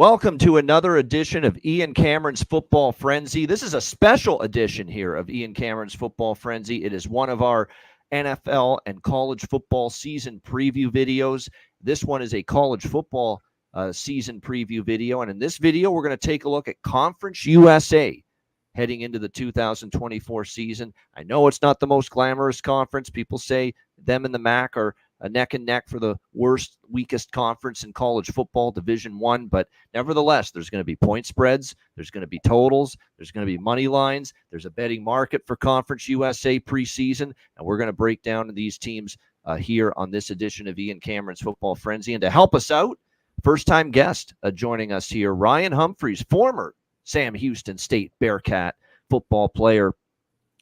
Welcome to another edition of Ian Cameron's Football Frenzy. This is a special edition here of Ian Cameron's Football Frenzy. It is one of our NFL and college football season preview videos. This one is a college football season preview video. And in this video, we're going to take a look at Conference USA heading into the 2024 season. I know it's not the most glamorous conference. People say them and the MAC are neck and neck for the worst, weakest conference in college football, Division I. But nevertheless, there's going to be point spreads. There's going to be totals. There's going to be money lines. There's a betting market for Conference USA preseason. And we're going to break down these teams here on this edition of Ian Cameron's Football Frenzy. And to help us out, first-time guest joining us here, Ryan Humphreys, former Sam Houston State Bearcat football player,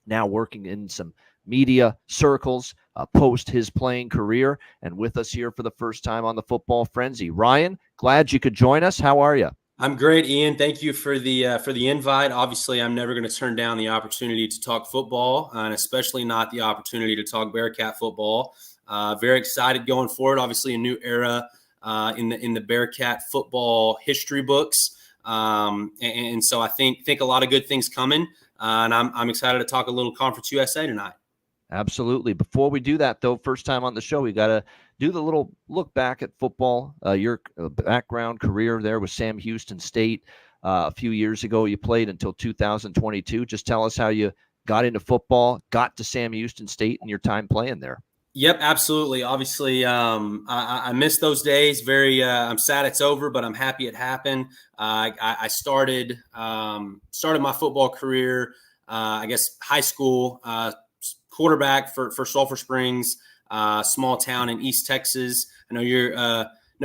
now working in some media circles post his playing career, and with us here for the first time on the Football Frenzy. Ryan, glad you could join us. How are you? I'm great, Ian. Thank you for the invite. Obviously, I'm never going to turn down the opportunity to talk football, and especially not the opportunity to talk Bearcat football. Very excited going forward. Obviously, a new era in the Bearcat football history books, and so I think a lot of good things coming. And I'm excited to talk a little Conference USA tonight. Absolutely. Before we do that, though, first time on the show, we got to do the little look back at football, your background career there with Sam Houston State a few years ago. You played until 2022. Just tell us how you got into football, got to Sam Houston State, and your time playing there. Yep, absolutely. Obviously, I miss those days. I'm sad it's over, but I'm happy it happened. I started my football career, I guess, high school, quarterback for Sulphur Springs, small town in East Texas. I know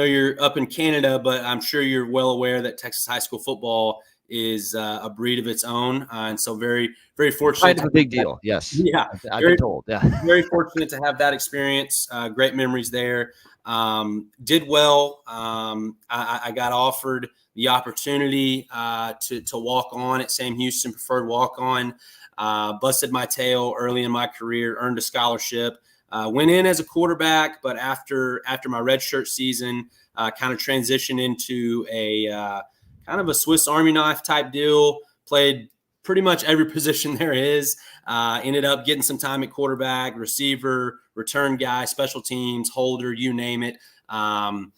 you're up in Canada, but I'm sure you're well aware that Texas high school football is a breed of its own, and so very, very fortunate. Kind of a big deal, yes. Yeah, I've been told. Yeah, very fortunate to have that experience. Great memories there. Did well. I got offered the opportunity to walk on at Sam Houston, preferred walk on. Busted my tail early in my career, earned a scholarship, went in as a quarterback, but after my redshirt season, kind of transitioned into a kind of a Swiss Army knife type deal, played pretty much every position there is, ended up getting some time at quarterback, receiver, return guy, special teams, holder, you name it. That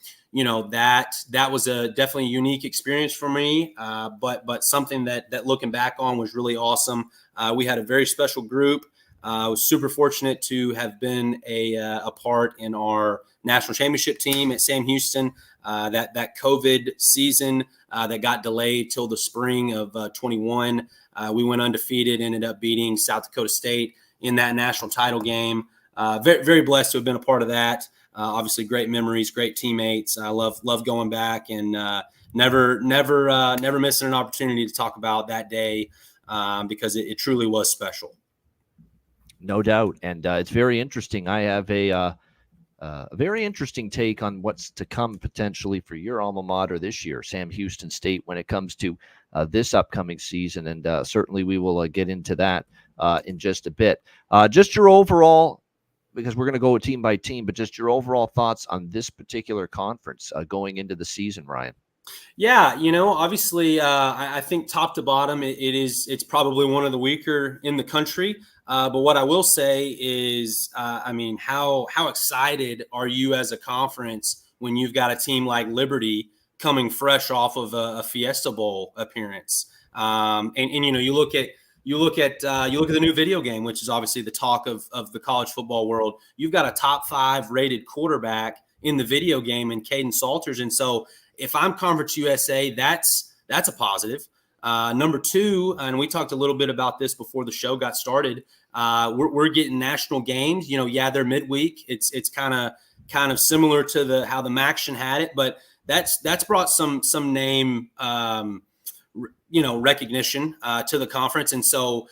was a definitely unique experience for me, but something that looking back on was really awesome. We had a very special group. I was super fortunate to have been a part in our national championship team at Sam Houston. That COVID season that got delayed till the spring of 21, we went undefeated, ended up beating South Dakota State in that national title game. Very, very blessed to have been a part of that. Obviously, great memories, great teammates. I love going back and never missing an opportunity to talk about that day because it truly was special. No doubt, and it's very interesting. I have a very interesting take on what's to come potentially for your alma mater this year, Sam Houston State, when it comes to this upcoming season, and certainly we will get into that in just a bit. Just your overall, because we're going to go team by team, but just your overall thoughts on this particular conference going into the season, Ryan. Yeah, obviously, I think top to bottom, it's probably one of the weaker in the country. But what I will say is, how excited are you as a conference when you've got a team like Liberty coming fresh off of a Fiesta Bowl appearance? You look at the new video game, which is obviously the talk of the college football world. You've got a top 5 rated quarterback in the video game in Caden Salters, and so if I'm Conference USA, that's a positive. Number 2, and we talked a little bit about this before the show got started. We're getting national games. They're midweek. It's kind of similar to how the MACtion had it, but that's brought some name recognition to the conference. And so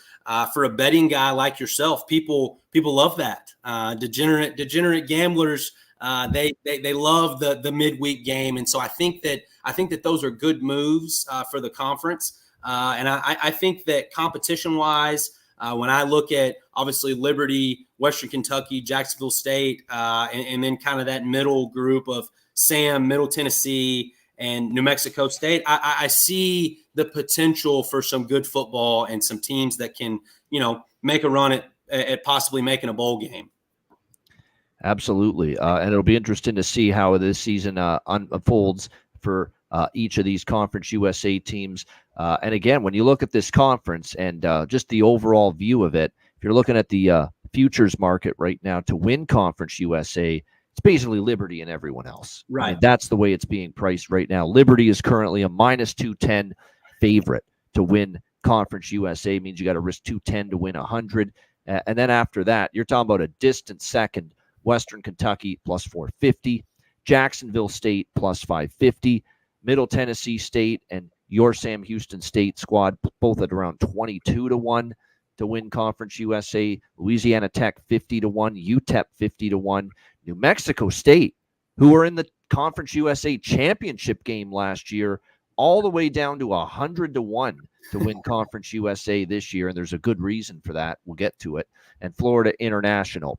for a betting guy like yourself, people love that. Degenerate gamblers. They love the midweek game, and so I think that those are good moves for the conference. And I think that competition-wise, when I look at obviously Liberty, Western Kentucky, Jacksonville State, and then kind of that middle group of Sam, Middle Tennessee, and New Mexico State, I see the potential for some good football and some teams that can, make a run at possibly making a bowl game. Absolutely. And it'll be interesting to see how this season unfolds for each of these Conference USA teams. And again, when you look at this conference and just the overall view of it, if you're looking at the futures market right now to win Conference USA, it's basically Liberty and everyone else. Right. I mean, that's the way it's being priced right now. Liberty is currently a minus 210 favorite to win Conference USA. Means you got to risk 210 to win 100. And then after that, you're talking about a distant second. Western Kentucky plus 450, Jacksonville State plus 550, Middle Tennessee State and your Sam Houston State squad both at around 22 to 1 to win Conference USA, Louisiana Tech 50 to 1, UTEP 50 to 1, New Mexico State, who were in the Conference USA championship game last year, all the way down to 100 to 1 to win Conference USA this year, and there's a good reason for that. We'll get to it. And Florida International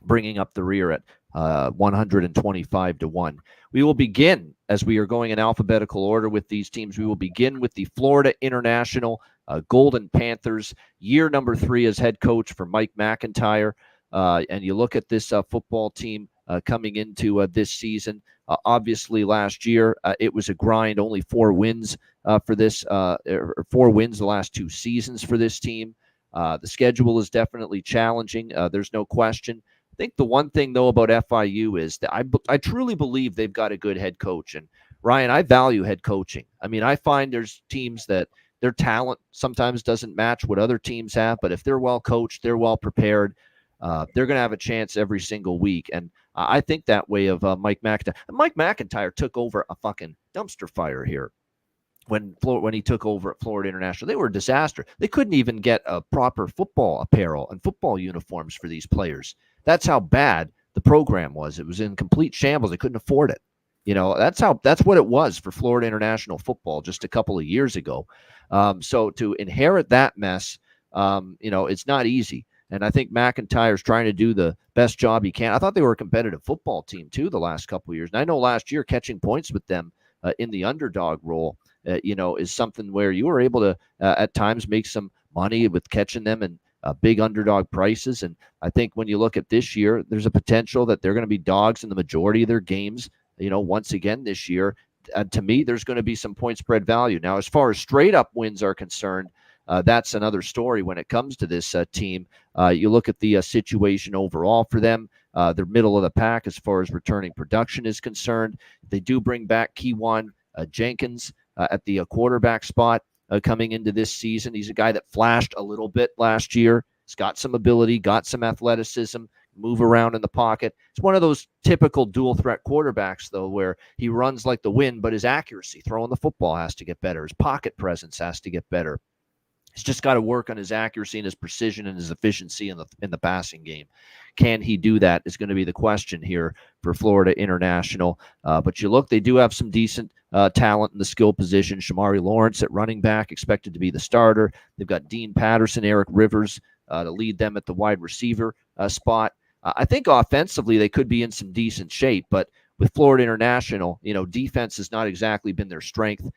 bringing up the rear at 125 to 1. We will begin, as we are going in alphabetical order with these teams, we will begin with the Florida International Golden Panthers, year number 3 as head coach for Mike McIntyre. And you look at this football team coming into this season. Obviously, last year, it was a grind, only 4 wins for this, 4 wins the last 2 seasons for this team. The schedule is definitely challenging. There's no question. I think the one thing, though, about FIU is that I truly believe they've got a good head coach. And, Ryan, I value head coaching. I mean, I find there's teams that their talent sometimes doesn't match what other teams have, but if they're well coached, they're well prepared, they're going to have a chance every single week. And I think that way of Mike McIntyre. Mike McIntyre took over a fucking dumpster fire here. When he took over at Florida International, they were a disaster. They couldn't even get a proper football apparel and football uniforms for these players. That's how bad the program was. It was in complete shambles. They couldn't afford it. That's what it was for Florida International football just a couple of years ago. So to inherit that mess, it's not easy. And I think McIntyre's trying to do the best job he can. I thought they were a competitive football team too the last couple of years. And I know last year catching points with them in the underdog role, is something where you were able to at times make some money with catching them and big underdog prices. And I think when you look at this year, there's a potential that they're going to be dogs in the majority of their games, once again this year. To me, there's going to be some point spread value. Now, as far as straight up wins are concerned, that's another story when it comes to this team. You look at the situation overall for them. They're middle of the pack as far as returning production is concerned. They do bring back Kewan Jenkins at the quarterback spot coming into this season. He's a guy that flashed a little bit last year. He's got some ability, got some athleticism, move around in the pocket. It's one of those typical dual threat quarterbacks, though, where he runs like the wind, but his accuracy, throwing the football, has to get better. His pocket presence has to get better. He's just got to work on his accuracy and his precision and his efficiency in the passing game. Can he do that is going to be the question here for Florida International. But you look, they do have some decent talent in the skill position. Shamari Lawrence at running back, expected to be the starter. They've got Dean Patterson, Eric Rivers to lead them at the wide receiver spot. I think offensively they could be in some decent shape, but with Florida International, defense has not exactly been their strength.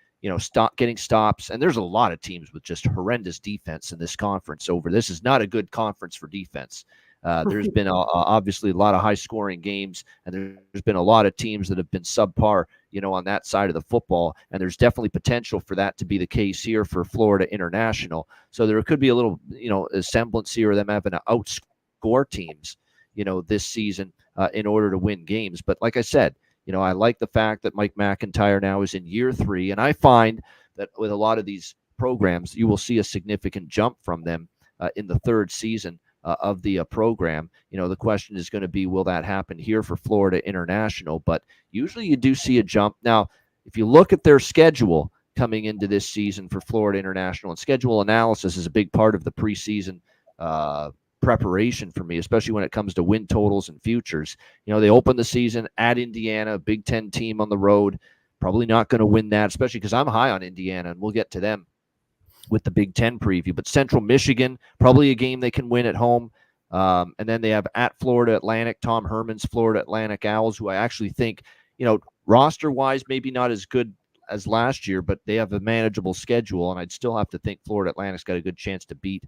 Getting stops. And there's a lot of teams with just horrendous defense in this conference. This is not a good conference for defense. There's been obviously a lot of high-scoring games, and there's been a lot of teams that have been subpar, on that side of the football. And there's definitely potential for that to be the case here for Florida International. So there could be a little, a semblance here of them having to outscore teams, this season in order to win games. But like I said, I like the fact that Mike McIntyre now is in year 3, and I find that with a lot of these programs, you will see a significant jump from them in the 3rd season of the program. The question is going to be, will that happen here for Florida International? But usually you do see a jump. Now, if you look at their schedule coming into this season for Florida International, and schedule analysis is a big part of the preseason preparation for me, especially when it comes to win totals and futures. They open the season at Indiana, a Big Ten team on the road. Probably not going to win that, especially because I'm high on Indiana, and we'll get to them with the Big Ten preview. But Central Michigan, probably a game they can win at home. And then they have at Florida Atlantic, Tom Herman's Florida Atlantic Owls, who I actually think, roster-wise, maybe not as good as last year, but they have a manageable schedule, and I'd still have to think Florida Atlantic's got a good chance to beat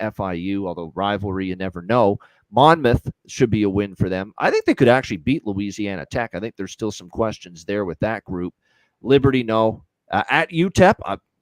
FIU, although rivalry, you never know. Monmouth should be a win for them. I think they could actually beat Louisiana Tech. I think there's still some questions there with that group. Liberty, no. At UTEP,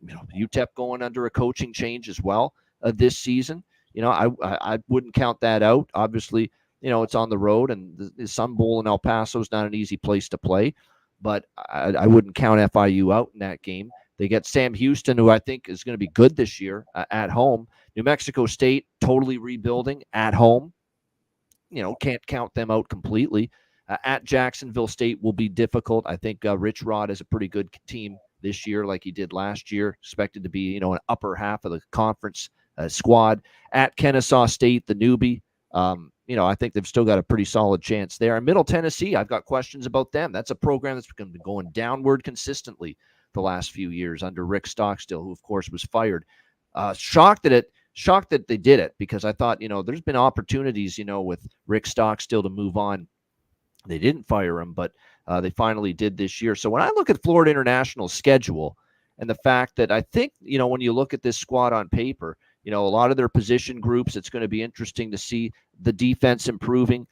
UTEP going under a coaching change as well this season. I wouldn't count that out. Obviously, it's on the road, and the Sun Bowl in El Paso is not an easy place to play, but I wouldn't count FIU out in that game. They get Sam Houston, who I think is going to be good this year at home. New Mexico State, totally rebuilding at home. Can't count them out completely. At Jacksonville State will be difficult. I think Rich Rod is a pretty good team this year, like he did last year. Expected to be, an upper half of the conference squad. At Kennesaw State, the newbie. I think they've still got a pretty solid chance there. And Middle Tennessee, I've got questions about them. That's a program that's been going downward consistently the last few years under Rick Stockstill, who of course was fired. Shocked that they did it, because I thought, there's been opportunities, with Rick Stockstill to move on. They didn't fire him, but they finally did this year. So when I look at Florida International's schedule and the fact that I think, when you look at this squad on paper, a lot of their position groups, it's going to be interesting to see the defense improving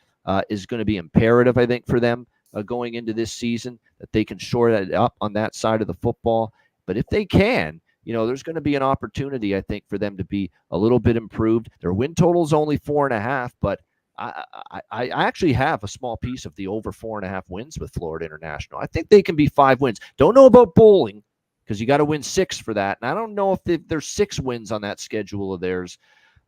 is going to be imperative, I think, for them going into this season, that they can shore that up on that side of the football. But if they can, there's going to be an opportunity, I think, for them to be a little bit improved. Their win total is only 4.5, but I actually have a small piece of the over 4.5 wins with Florida International. I think they can be 5 wins. Don't know about bowling, because you got to win 6 for that. And I don't know if there's 6 wins on that schedule of theirs,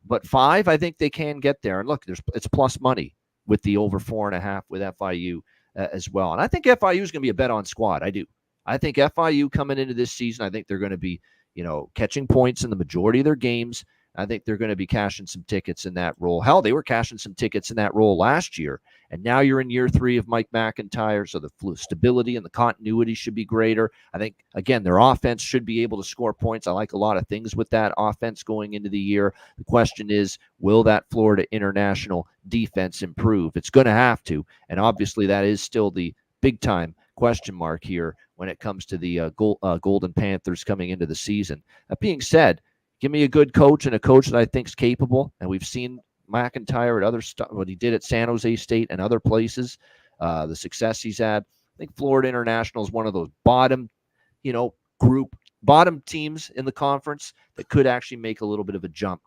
but 5, I think they can get there. And look, it's plus money with the over 4.5 with FIU as well. And I think FIU is going to be a bet on squad. I do. I think FIU coming into this season, I think they're going to be, catching points in the majority of their games. I think they're going to be cashing some tickets in that role. Hell, they were cashing some tickets in that role last year. And now you're in year 3 of Mike McIntyre, so the stability and the continuity should be greater. I think, again, their offense should be able to score points. I like a lot of things with that offense going into the year. The question is, will that Florida International defense improve? It's going to have to. And obviously that is still the big-time question mark here when it comes to the Golden Panthers coming into the season. That being said, give me a good coach and a coach that I think is capable. And we've seen McIntyre at other what he did at San Jose State and other places, the success he's had. I think Florida International is one of those bottom teams in the conference that could actually make a little bit of a jump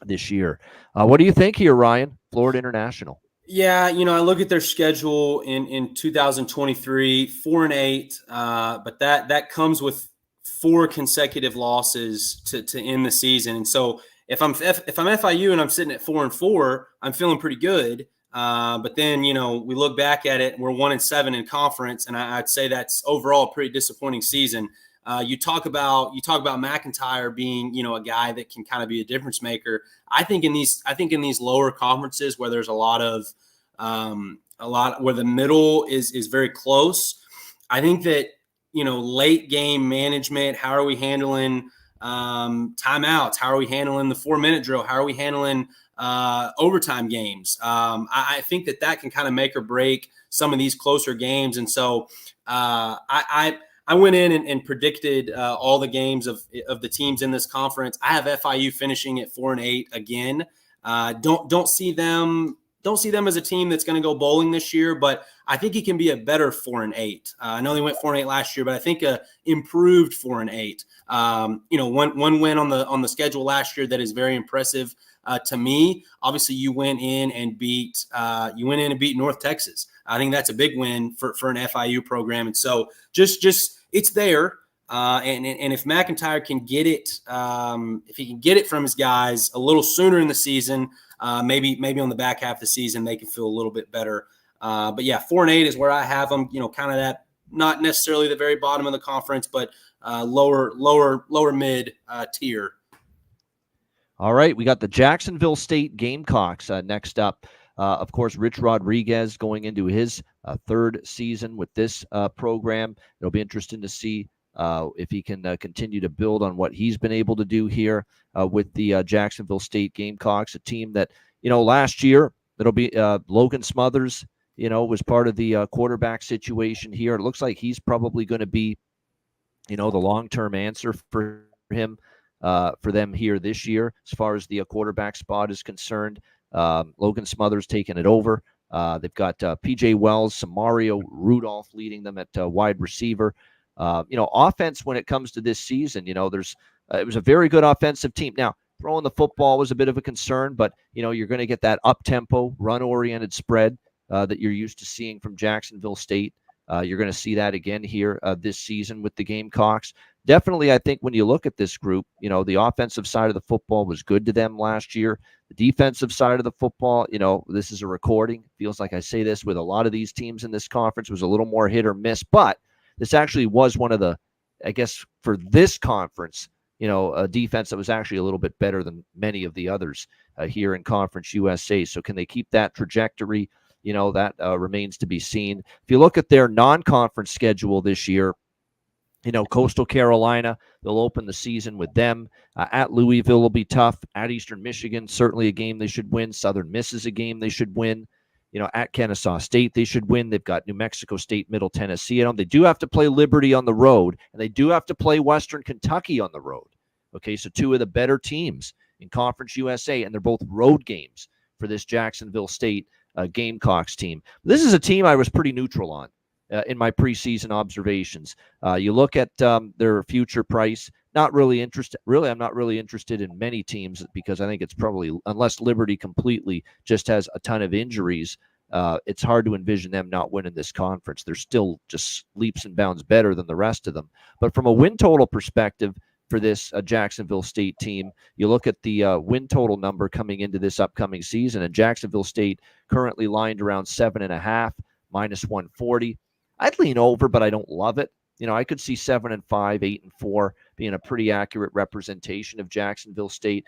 this year. What do you think here, Ryan? Florida International. Yeah, I look at their schedule in 2023, 4-8, but that comes with 4 consecutive losses to end the season. And so if I'm FIU and I'm sitting at 4-4, I'm feeling pretty good. But then, we look back at it, we're 1-7 in conference, and I'd say that's overall a pretty disappointing season. You talk about McIntyre being, a guy that can kind of be a difference maker. I think in these lower conferences where there's a lot where the middle is very close, I think that, late game management, how are we handling timeouts? How are we handling the 4-minute drill? How are we handling overtime games? I think that can kind of make or break some of these closer games. And so I went in and predicted all the games of the teams in this conference. I have FIU finishing at 4-8 again. Don't see them as a team that's going to go bowling this year, but I think it can be a better 4-8. I know they went 4-8 last year, but I think a improved 4-8. One win on the schedule last year that is very impressive to me. Obviously, you went in and beat North Texas. I think that's a big win for an FIU program, and so just it's there. And if McIntyre can get it, if he can get it from his guys a little sooner in the season, maybe on the back half of the season, they can feel a little bit better. But yeah, 4-8 is where I have them, kind of that, not necessarily the very bottom of the conference, but lower mid tier. All right. We got the Jacksonville State Gamecocks next up. Of course, Rich Rodriguez going into his 3rd season with this program. It'll be interesting to see if he can continue to build on what he's been able to do here with the Jacksonville State Gamecocks, a team that, last year, it'll be Logan Smothers, was part of the quarterback situation here. It looks like he's probably going to be, the long-term answer for him, for them here this year, as far as the quarterback spot is concerned. Logan Smothers taking it over. They've got P.J. Wells, Samario Rudolph leading them at wide receiver. Offense when it comes to this season, it was a very good offensive team. Now, throwing the football was a bit of a concern, but, you're going to get that up-tempo, run-oriented spread that you're used to seeing from Jacksonville State. You're going to see that again here this season with the Gamecocks. Definitely, I think when you look at this group, the offensive side of the football was good to them last year. The defensive side of the football, this is a recording. Feels like I say this with a lot of these teams in this conference, was a little more hit or miss. But this actually was one of the, I guess, for this conference, a defense that was actually a little bit better than many of the others here in Conference USA. So can they keep that trajectory? That remains to be seen. If you look at their non-conference schedule this year, Coastal Carolina, they'll open the season with them. At Louisville will be tough. At Eastern Michigan, certainly a game they should win. Southern Miss is a game they should win. At Kennesaw State, they should win. They've got New Mexico State, Middle Tennessee at home. They do have to play Liberty on the road, and they do have to play Western Kentucky on the road. Okay, so two of the better teams in Conference USA, and they're both road games for this Jacksonville State Gamecocks team. This is a team I was pretty neutral on in my preseason observations. You look at their future price, not really interested. Really, I'm not really interested in many teams because I think it's probably, unless Liberty completely just has a ton of injuries, it's hard to envision them not winning this conference. They're still just leaps and bounds better than the rest of them. But from a win total perspective, for this Jacksonville State team, you look at the win total number coming into this upcoming season, and Jacksonville State currently lined around 7.5, minus 140. I'd lean over, but I don't love it. I could see 7-5, 8-4 being a pretty accurate representation of Jacksonville State,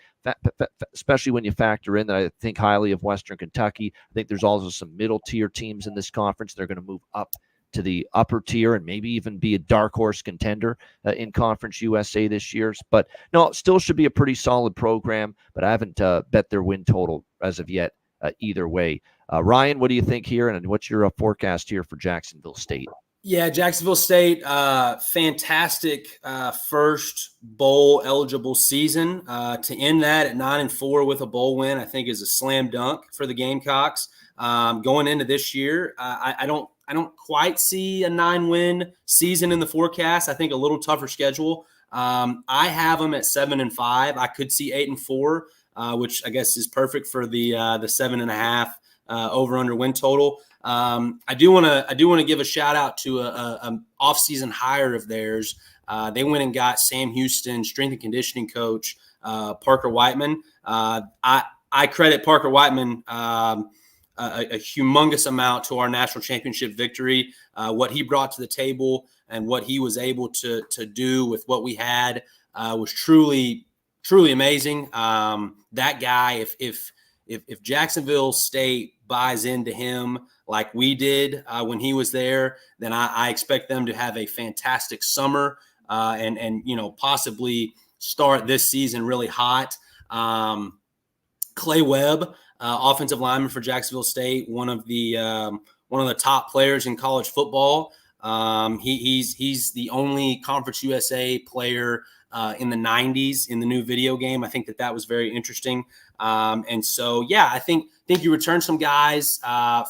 especially when you factor in that I think highly of Western Kentucky. I think there's also some middle tier teams in this conference. They're going to move up to the upper tier and maybe even be a dark horse contender in Conference USA this year. But no, it still should be a pretty solid program, but I haven't bet their win total as of yet either way. Ryan, what do you think here, and what's your forecast here for Jacksonville State? Yeah, Jacksonville State, fantastic first bowl eligible season. To end that at 9-4 with a bowl win, I think is a slam dunk for the Gamecocks. Going into this year, I don't quite see a 9-win season in the forecast. I think a little tougher schedule. I have them at 7-5. I could see 8-4, which I guess is perfect for the 7.5 over under win total. I do want to give a shout out to an offseason hire of theirs. They went and got Sam Houston strength and conditioning coach Parker Whiteman. I credit Parker Whiteman a humongous amount to our national championship victory. What he brought to the table and what he was able to do with what we had was truly amazing. That guy, if Jacksonville State buys into him like we did when he was there, then I expect them to have a fantastic summer and possibly start this season really hot. Clay Webb, offensive lineman for Jacksonville State, one of the top players in college football. He's the only Conference USA player in the 90s in the new video game. I think that was very interesting. And so, yeah, I think you return some guys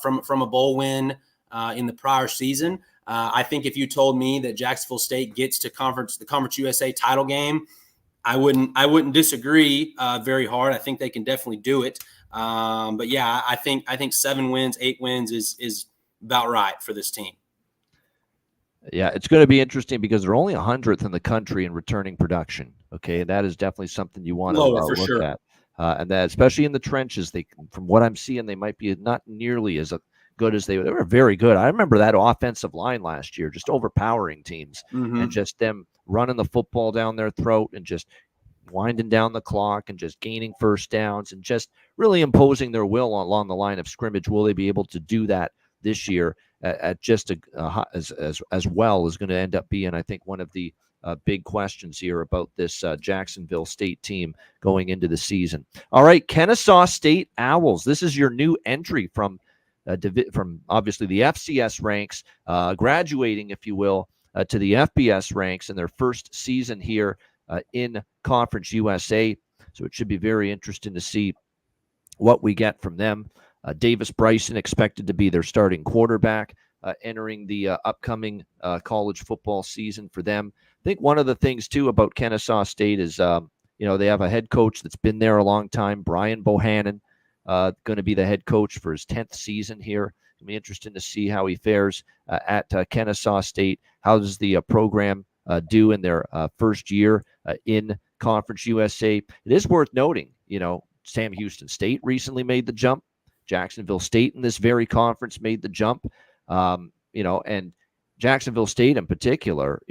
from a bowl win in the prior season. I think if you told me that Jacksonville State gets to the Conference USA title game, I wouldn't disagree very hard. I think they can definitely do it. But yeah, I think 7 wins, 8 wins is about right for this team. Yeah, it's going to be interesting because they're only 100th in the country in returning production. Okay, that is definitely something you want to look at. And that, especially in the trenches, from what I'm seeing, they might be not nearly as good as they were. Very good. I remember that offensive line last year, just overpowering teams and just them running the football down their throat and just winding down the clock and just gaining first downs and just really imposing their will along the line of scrimmage. Will they be able to do that this year at just as well is going to end up being, I think, one of the big questions here about this Jacksonville State team going into the season. All right, Kennesaw State Owls. This is your new entry from from obviously the FCS ranks, graduating, if you will, to the FBS ranks in their first season here in Conference USA. So it should be very interesting to see what we get from them. Davis Bryson expected to be their starting quarterback entering the upcoming college football season for them. I think one of the things, too, about Kennesaw State is, they have a head coach that's been there a long time, Brian Bohannon, going to be the head coach for his 10th season here. It'll be interesting to see how he fares at Kennesaw State. How does the program do in their first year in Conference USA? It is worth noting, Sam Houston State recently made the jump. Jacksonville State in this very conference made the jump. And Jacksonville State in particular,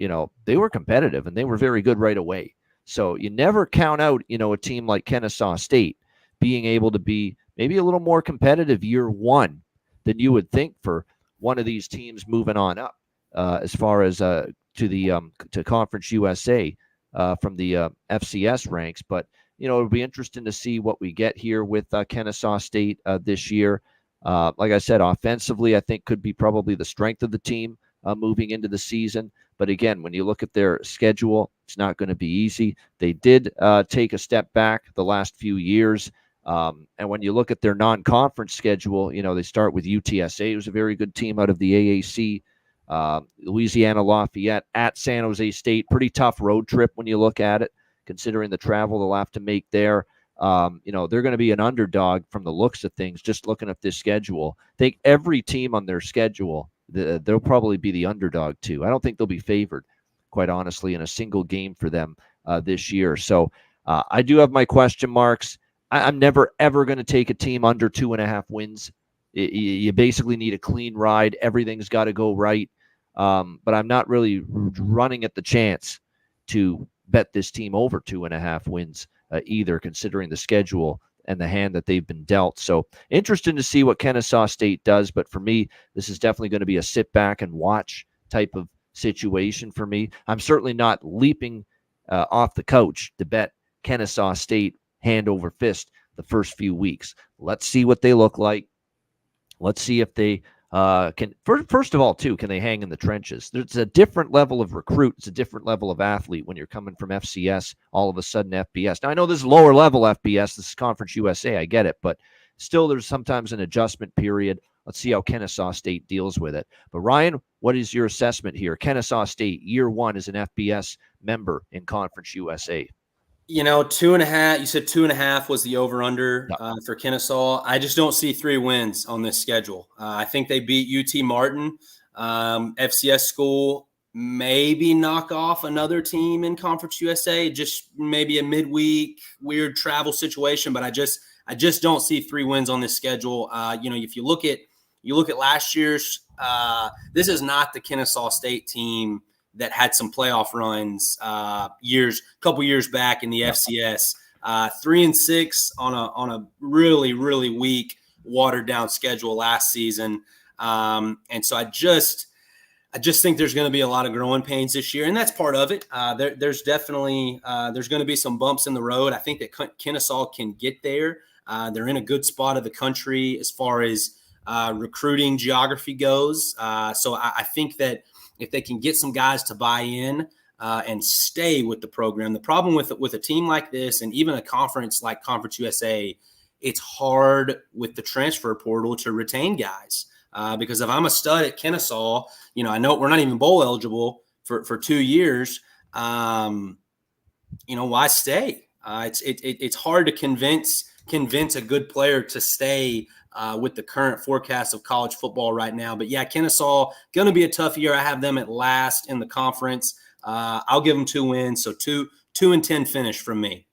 they were competitive and they were very good right away. So you never count out, a team like Kennesaw State being able to be maybe a little more competitive year one than you would think for one of these teams moving on up as far as to Conference USA from the FCS ranks. But it'll be interesting to see what we get here with Kennesaw State this year. Like I said, offensively, I think could be probably the strength of the team moving into the season. But again, when you look at their schedule, it's not going to be easy. They did take a step back the last few years. And when you look at their non-conference schedule, they start with UTSA, who's a very good team out of the AAC. Louisiana Lafayette at San Jose State. Pretty tough road trip when you look at it, considering the travel they'll have to make there. They're going to be an underdog from the looks of things, just looking at this schedule. I think every team on their schedule, they'll probably be the underdog too. I don't think they'll be favored, quite honestly, in a single game for them this year. So I do have my question marks. I'm never, ever going to take a team under 2.5 wins. You basically need a clean ride. Everything's got to go right. But I'm not really running at the chance to bet this team over 2.5 wins either, considering the schedule and the hand that they've been dealt. So interesting to see what Kennesaw State does. But for me, this is definitely going to be a sit back and watch type of situation for me. I'm certainly not leaping off the couch to bet Kennesaw State hand over fist the first few weeks. Let's see what they look like. Let's see if they can, first of all, too, can they hang in the trenches? There's a different level of recruit. It's a different level of athlete when you're coming from FCS, all of a sudden FBS. Now, I know this is lower level FBS. This is Conference USA. I get it. But still, there's sometimes an adjustment period. Let's see how Kennesaw State deals with it. But, Ryan, what is your assessment here? Kennesaw State, year one as an FBS member in Conference USA. 2.5. You said 2.5 was the over/under for Kennesaw. I just don't see 3 wins on this schedule. I think they beat UT Martin, FCS school, maybe knock off another team in Conference USA. Just maybe a midweek weird travel situation, but I just don't see 3 wins on this schedule. If you look at last year's, this is not the Kennesaw State team that had some playoff runs couple years back in the FCS. 3-6 on a really, really weak, watered down schedule last season. And so I just think there's going to be a lot of growing pains this year, and that's part of it. There's definitely there's going to be some bumps in the road. I think that Kennesaw can get there. They're in a good spot of the country as far as recruiting geography goes. So I think that if they can get some guys to buy in and stay with the program. The problem with a team like this, and even a conference like Conference USA, it's hard with the transfer portal to retain guys. Because if I'm a stud at Kennesaw, I know we're not even bowl eligible for 2 years. Why stay? It's hard to convince a good player to stay with the current forecast of college football right now. But yeah, Kennesaw going to be a tough year. I have them at last in the conference. I'll give them 2 wins, so 2-10 finish from me.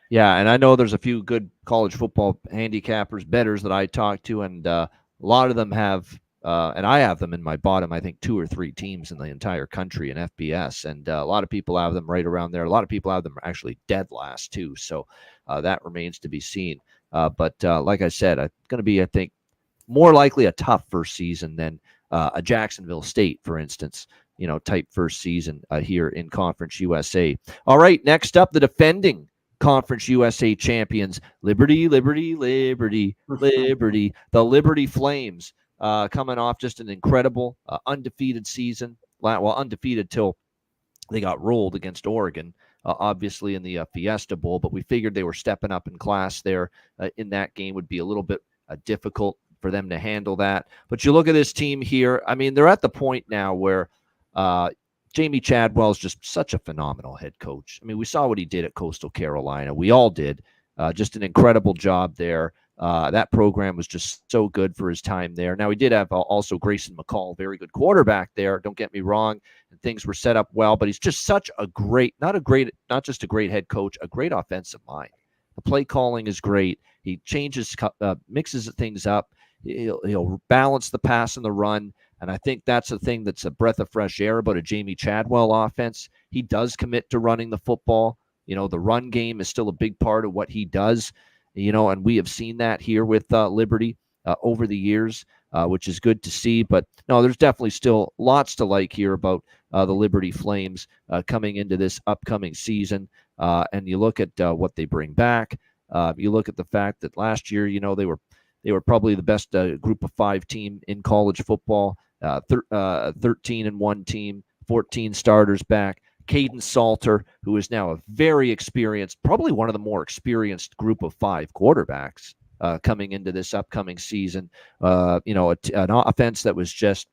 Yeah, and I know there's a few good college football handicappers, bettors that I talk to, and a lot of them have, and I have them in my bottom, I think 2 or 3 teams in the entire country in FBS, and a lot of people have them right around there. A lot of people have them actually dead last too, so that remains to be seen. But like I said, it's going to be, I think, more likely a tough first season than a Jacksonville State, for instance, type first season here in Conference USA. All right, next up, the defending Conference USA champions, Liberty, Liberty, Liberty, Liberty, the Liberty Flames, coming off just an incredible undefeated season. Well, undefeated till they got rolled against Oregon, obviously in the Fiesta Bowl, but we figured they were stepping up in class there in that game. Would be a little bit difficult for them to handle that. But you look at this team here. I mean, they're at the point now where Jamie Chadwell is just such a phenomenal head coach. I mean, we saw what he did at Coastal Carolina. We all did. Just an incredible job there. That program was just so good for his time there. Now, he did have also Grayson McCall, very good quarterback there. Don't get me wrong. And things were set up well, but he's just such a great, not just a great head coach, a great offensive mind. The play calling is great. He changes, mixes things up. He'll balance the pass and the run. And I think that's the thing that's a breath of fresh air about a Jamie Chadwell offense. He does commit to running the football. The run game is still a big part of what he does, and we have seen that here with Liberty over the years, which is good to see. But no, there's definitely still lots to like here about the Liberty Flames coming into this upcoming season. And you look at what they bring back. You look at the fact that last year, they were probably the best group of 5 team in college football. 13-1 team, 14 starters back. Caden Salter, who is now a very experienced, probably one of the more experienced group of 5 quarterbacks coming into this upcoming season. An offense that was just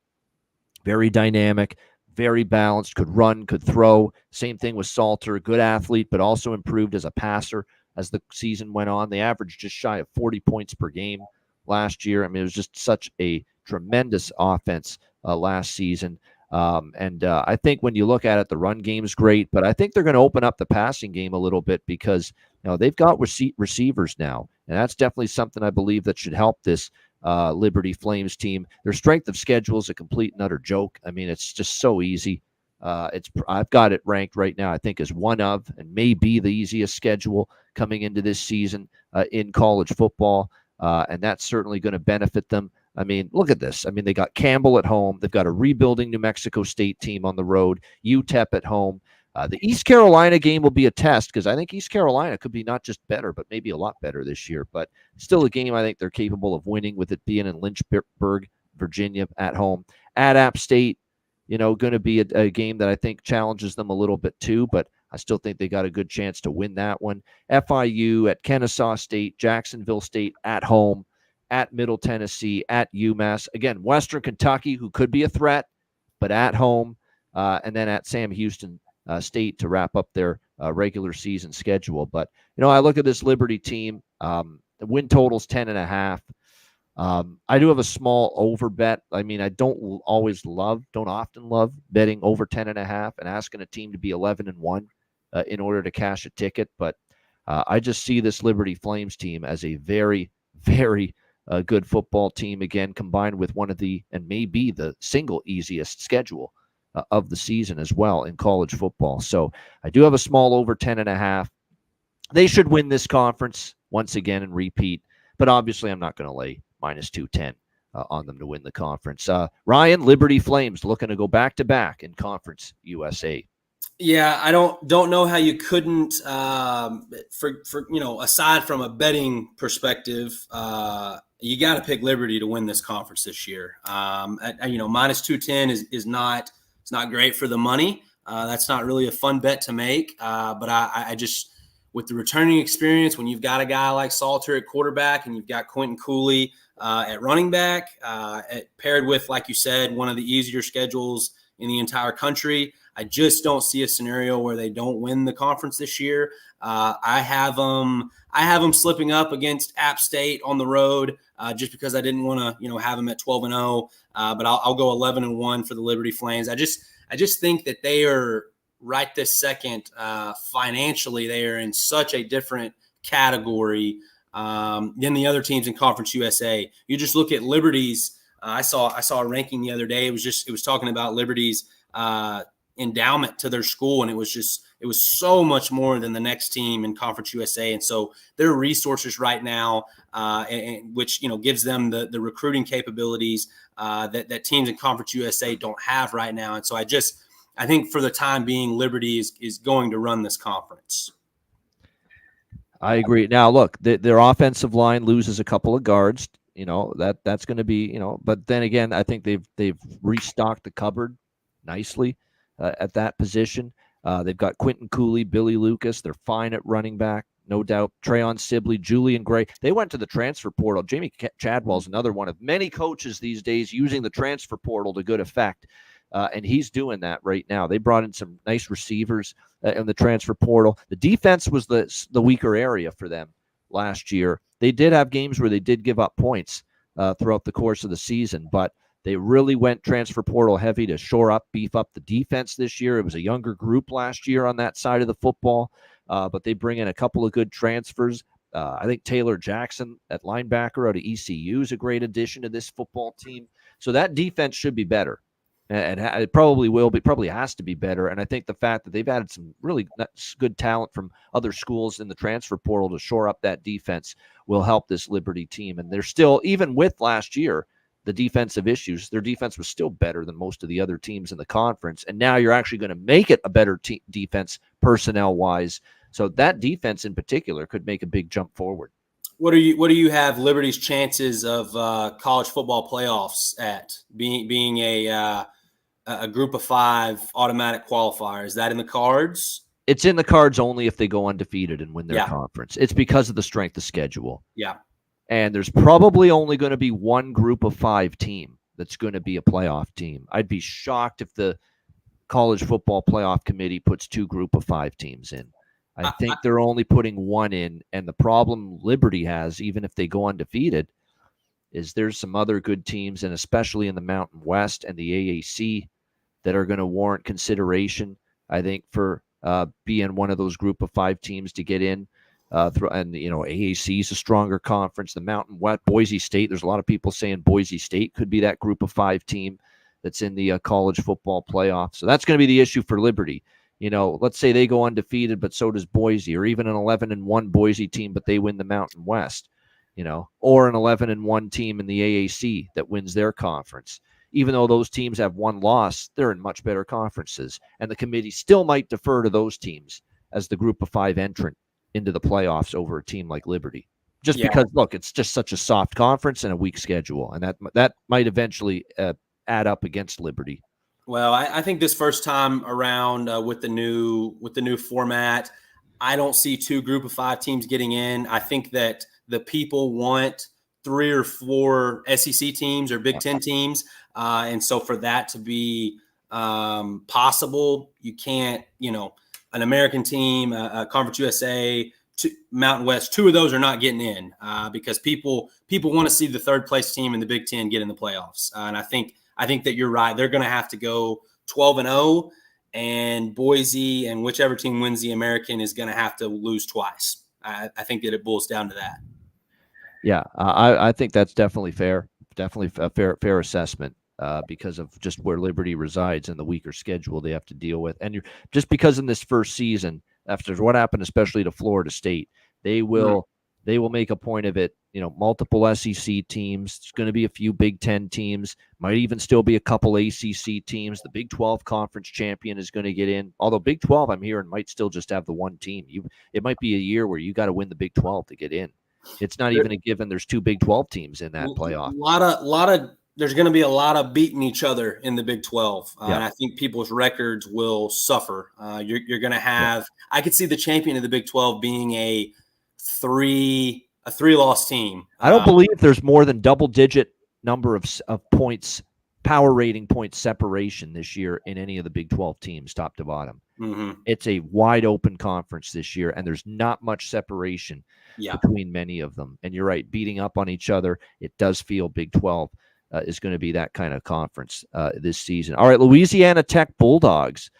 very dynamic, very balanced, could run, could throw. Same thing with Salter, good athlete, but also improved as a passer as the season went on. They averaged just shy of 40 points per game last year. I mean, it was just such a tremendous offense last season. I think when you look at it, the run game's great, but I think they're going to open up the passing game a little bit because they've got receivers now, and that's definitely something I believe that should help this Liberty Flames team. Their strength of schedule is a complete and utter joke. I mean, it's just so easy. I've got it ranked right now, I think, as one of and maybe the easiest schedule coming into this season in college football, and that's certainly going to benefit them. I mean, look at this. I mean, they got Campbell at home. They've got a rebuilding New Mexico State team on the road, UTEP at home. The East Carolina game will be a test because I think East Carolina could be not just better, but maybe a lot better this year. But still a game I think they're capable of winning, with it being in Lynchburg, Virginia at home. At App State, going to be a game that I think challenges them a little bit too, but I still think they got a good chance to win that one. FIU at Kennesaw State, Jacksonville State at home, at Middle Tennessee, at UMass. Again, Western Kentucky, who could be a threat, but at home. And then at Sam Houston State to wrap up their regular season schedule. But, I look at this Liberty team. The win total's 10.5. I do have a small over bet. I mean, I don't often love betting over 10.5 and asking a team to be 11-1 in order to cash a ticket. But I just see this Liberty Flames team as a very, very good football team, again, combined with one of and maybe the single easiest schedule of the season as well in college football. So I do have a small over 10.5. They should win this conference once again and repeat, but obviously I'm not going to lay minus 210 on them to win the conference. Ryan, Liberty Flames looking to go back-to-back in Conference USA. Yeah, I don't know how you couldn't, aside from a betting perspective, you got to pick Liberty to win this conference this year. Minus 210 is not great for the money. That's not really a fun bet to make. But I just, with the returning experience, when you've got a guy like Salter at quarterback and you've got Quentin Cooley at running back, paired with, like you said, one of the easier schedules in the entire country, I just don't see a scenario where they don't win the conference this year. I have them slipping up against App State on the road just because I didn't want to, have them at 12-0. But I'll go 11-1 for the Liberty Flames. I just think that they are right this second financially. They are in such a different category than the other teams in Conference USA. You just look at Liberty's. I saw a ranking the other day. It was talking about Liberty's endowment to their school, and it was so much more than the next team in Conference USA. And so their resources right now, and which gives them the recruiting capabilities that teams in Conference USA don't have right now. And so I think for the time being, Liberty is going to run this conference. I agree. Now, look, their offensive line loses a couple of guards. That's going to be, but then again, I think they've restocked the cupboard nicely at that position. They've got Quentin Cooley, Billy Lucas. They're fine at running back, no doubt. Trayon Sibley, Julian Gray. They went to the transfer portal. Jamie Chadwell's another one of many coaches these days using the transfer portal to good effect. And he's doing that right now. They brought in some nice receivers in the transfer portal. The defense was the weaker area for them last year. They did have games where they did give up points throughout the course of the season, but they really went transfer portal heavy to shore up, beef up the defense this year. It was a younger group last year on that side of the football, but they bring in a couple of good transfers. I think Taylor Jackson at linebacker out of ECU is a great addition to this football team. So that defense should be better. And it probably will be, probably has to be better. And I think the fact that they've added some really good talent from other schools in the transfer portal to shore up that defense will help this Liberty team. And they're still, even with last year, the defensive issues, their defense was still better than most of the other teams in the conference. And now you're actually going to make it a better defense personnel-wise. So that defense in particular could make a big jump forward. What do you have Liberty's chances of college football playoffs at being a group of 5 automatic qualifier? Is that in the cards? It's in the cards only if they go undefeated and win their conference. It's because of the strength of schedule. Yeah. And there's probably only going to be one group of 5 team that's going to be a playoff team. I'd be shocked if the college football playoff committee puts 2 group of 5 teams in. I think they're only putting 1 in. And the problem Liberty has, even if they go undefeated, is there's some other good teams, and especially in the Mountain West and the AAC, that are going to warrant consideration, I think, for being one of those group of 5 teams to get in. And, AAC is a stronger conference. The Mountain West, Boise State, there's a lot of people saying Boise State could be that group of 5 team that's in the college football playoff. So that's going to be the issue for Liberty. Let's say they go undefeated, but so does Boise, or even an 11-1 Boise team, but they win the Mountain West, or an 11-1 team in the AAC that wins their conference. Even though those teams have 1 loss, they're in much better conferences. And the committee still might defer to those teams as the group of 5 entrant into the playoffs over a team like Liberty. Just because, look, it's just such a soft conference and a weak schedule. And that might eventually add up against Liberty. Well, I think this first time around with the new format, I don't see 2 group of 5 teams getting in. I think that the people want 3 or 4 SEC teams or Big Ten teams. And so for that to be possible, you can't, an American team, Conference USA, Mountain West, 2 of those are not getting in because people want to see the 3rd place team in the Big Ten get in the playoffs. And I think that you're right. They're going to have to go 12-0, and Boise and whichever team wins the American is going to have to lose twice. I think that it boils down to that. Yeah, I think that's definitely fair. Definitely a fair assessment because of just where Liberty resides and the weaker schedule they have to deal with. And just because in this first season, after what happened, especially to Florida State, they will make a point of it. Multiple SEC teams. There's going to be a few Big Ten teams. Might even still be a couple ACC teams. The Big 12 conference champion is going to get in. Although Big 12, I'm hearing, might still just have the 1 team. It might be a year where you got to win the Big 12 to get in. It's not even a given. There's 2 Big 12 teams in that playoff. There's going to be a lot of beating each other in the Big 12. And I think people's records will suffer. You're going to have, I could see the champion of the Big 12 being a 3-loss team. I don't believe there's more than double-digit number of points, power rating points separation this year in any of the Big 12 teams, top to bottom. Mm-hmm. It's a wide-open conference this year, and there's not much separation between many of them. And you're right, beating up on each other, it does feel Big 12 is going to be that kind of conference this season. All right, Louisiana Tech Bulldogs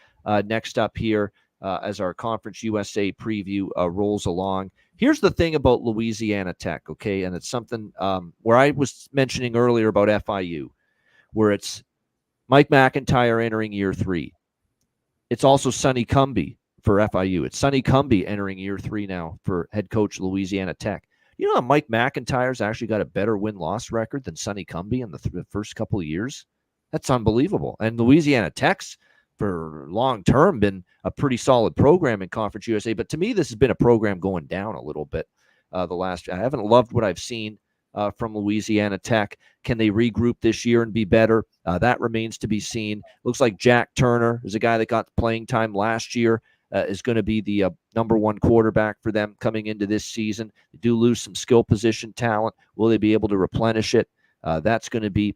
next up here as our Conference USA preview rolls along. Here's the thing about Louisiana Tech, okay? And it's something where I was mentioning earlier about FIU, where it's Mike McIntyre entering year 3. It's also Sonny Cumbie for FIU. It's Sonny Cumbie entering year 3 now for head coach Louisiana Tech. You know how Mike McIntyre's actually got a better win-loss record than Sonny Cumbie in the first couple of years? That's unbelievable. And Louisiana Tech's for long term been a pretty solid program in Conference USA. But to me, this has been a program going down a little bit. I haven't loved what I've seen from Louisiana Tech. Can they regroup this year and be better? That remains to be seen. Looks like Jack Turner is a guy that got playing time last year. Is going to be the number one quarterback for them coming into this season. They do lose some skill position talent. Will they be able to replenish it? That's going to be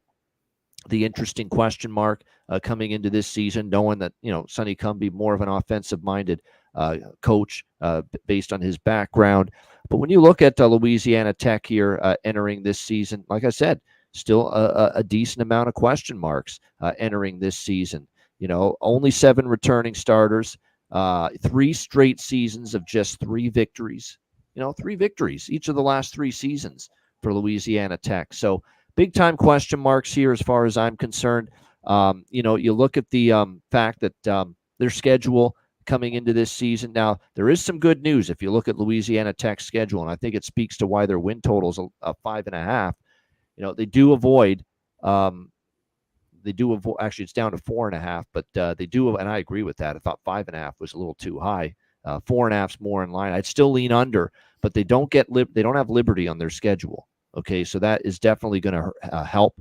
the interesting question mark coming into this season, knowing that, Sonny Cumbie, more of an offensive-minded coach based on his background. But when you look at Louisiana Tech here entering this season, like I said, still a decent amount of question marks entering this season. Only 7 returning starters, 3 straight seasons of just 3 victories. 3 victories each of the last 3 seasons for Louisiana Tech. So big time question marks here as far as I'm concerned. You look at the fact that their schedule coming into this season. Now, there is some good news if you look at Louisiana Tech's schedule, and I think it speaks to why their win total is a 5.5. They do avoid. Actually, it's down to 4.5, but they do, and I agree with that. I thought 5.5 was a little too high. 4.5 is more in line. I'd still lean under, but they don't have Liberty on their schedule. Okay, so that is definitely going to help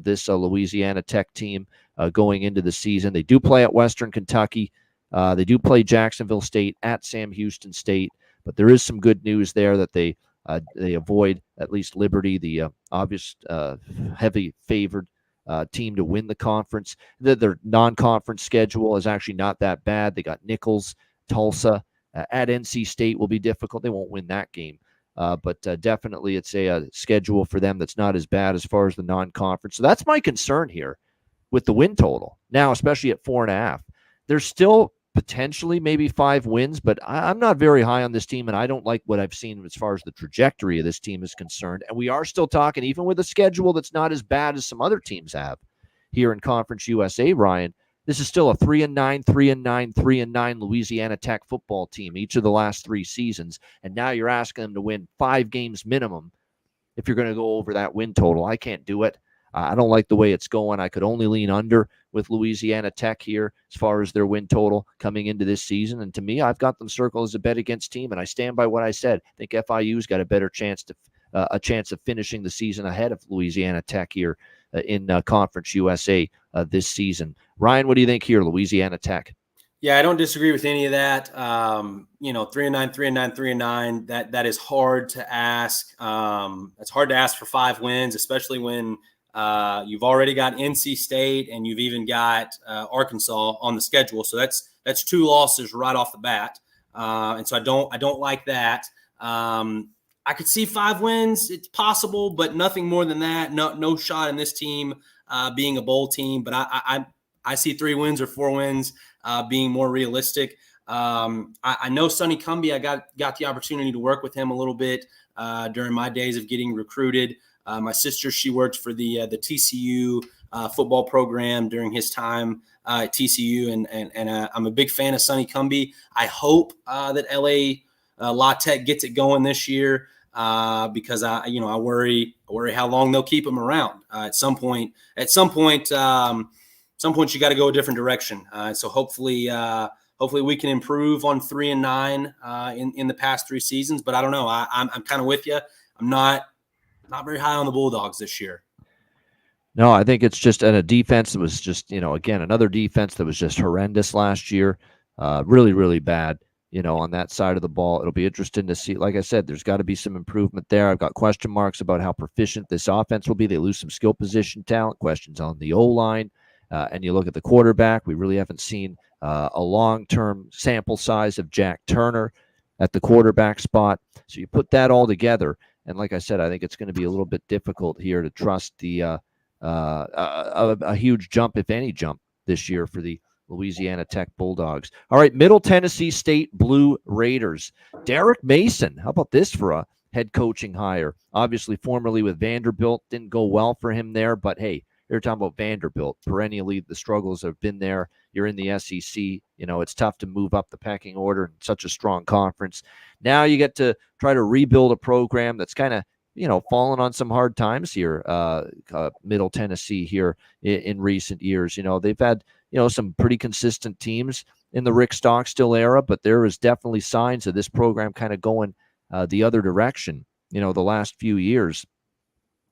this Louisiana Tech team going into the season. They do play at Western Kentucky. They do play Jacksonville State at Sam Houston State, but there is some good news there that they avoid at least Liberty, the obvious heavy favored team to win the conference. Their non-conference schedule is actually not that bad. They got Nichols, Tulsa, at NC State will be difficult. They won't win that game. But definitely it's a schedule for them that's not as bad as far as the non-conference. So that's my concern here with the win total. Now, especially at 4.5. There's still potentially maybe 5 wins, but I'm not very high on this team, and I don't like what I've seen as far as the trajectory of this team is concerned. And we are still talking, even with a schedule that's not as bad as some other teams have here in Conference USA, Ryan, this is still a 3-9, 3-9, 3-9 Louisiana Tech football team each of the last 3 seasons. And now you're asking them to win 5 games minimum if you're going to go over that win total. I can't do it. I don't like the way it's going. I could only lean under with Louisiana Tech here as far as their win total coming into this season. And to me, I've got them circled as a bet against team, and I stand by what I said. I think FIU's got a better chance of finishing the season ahead of Louisiana Tech here in Conference USA this season. Ryan, what do you think here, Louisiana Tech? Yeah, I don't disagree with any of that. 3-9, 3-9, 3-9. That is hard to ask. It's hard to ask for 5 wins, especially when you've already got NC State and you've even got Arkansas on the schedule. So that's 2 losses right off the bat. And so I don't like that. I could see 5 wins. It's possible, but nothing more than that. No shot in this team being a bowl team. But I see 3 wins or 4 wins being more realistic. I know Sonny Cumbie. I got the opportunity to work with him a little bit during my days of getting recruited. My sister, she worked for the TCU football program during his time at TCU, and I'm a big fan of Sonny Cumbie. I hope that LA La Tech gets it going this year because I worry how long they'll keep him around. At some point, you got to go a different direction. So hopefully we can improve on 3-9 in the past 3 seasons. But I don't know. I'm kind of with you. I'm not very high on the Bulldogs this year. No, I think it's just a defense that was just, again, another defense that was just horrendous last year. Really, really bad, on that side of the ball. It'll be interesting to see. Like I said, there's got to be some improvement there. I've got question marks about how proficient this offense will be. They lose some skill position talent, questions on the O-line. And you look at the quarterback, we really haven't seen a long-term sample size of Jack Turner at the quarterback spot. So you put that all together, and like I said, I think it's going to be a little bit difficult here to trust a huge jump, if any jump, this year for the Louisiana Tech Bulldogs. All right, Middle Tennessee State Blue Raiders. Derek Mason, how about this for a head coaching hire? Obviously, formerly with Vanderbilt, didn't go well for him there, but hey, you're talking about Vanderbilt. Perennially, the struggles have been there. You're in the SEC. It's tough to move up the pecking order in such a strong conference. Now you get to try to rebuild a program that's kind of, fallen on some hard times here, Middle Tennessee here in recent years. They've had, some pretty consistent teams in the Rick Stockstill era, but there is definitely signs of this program kind of going the other direction, the last few years.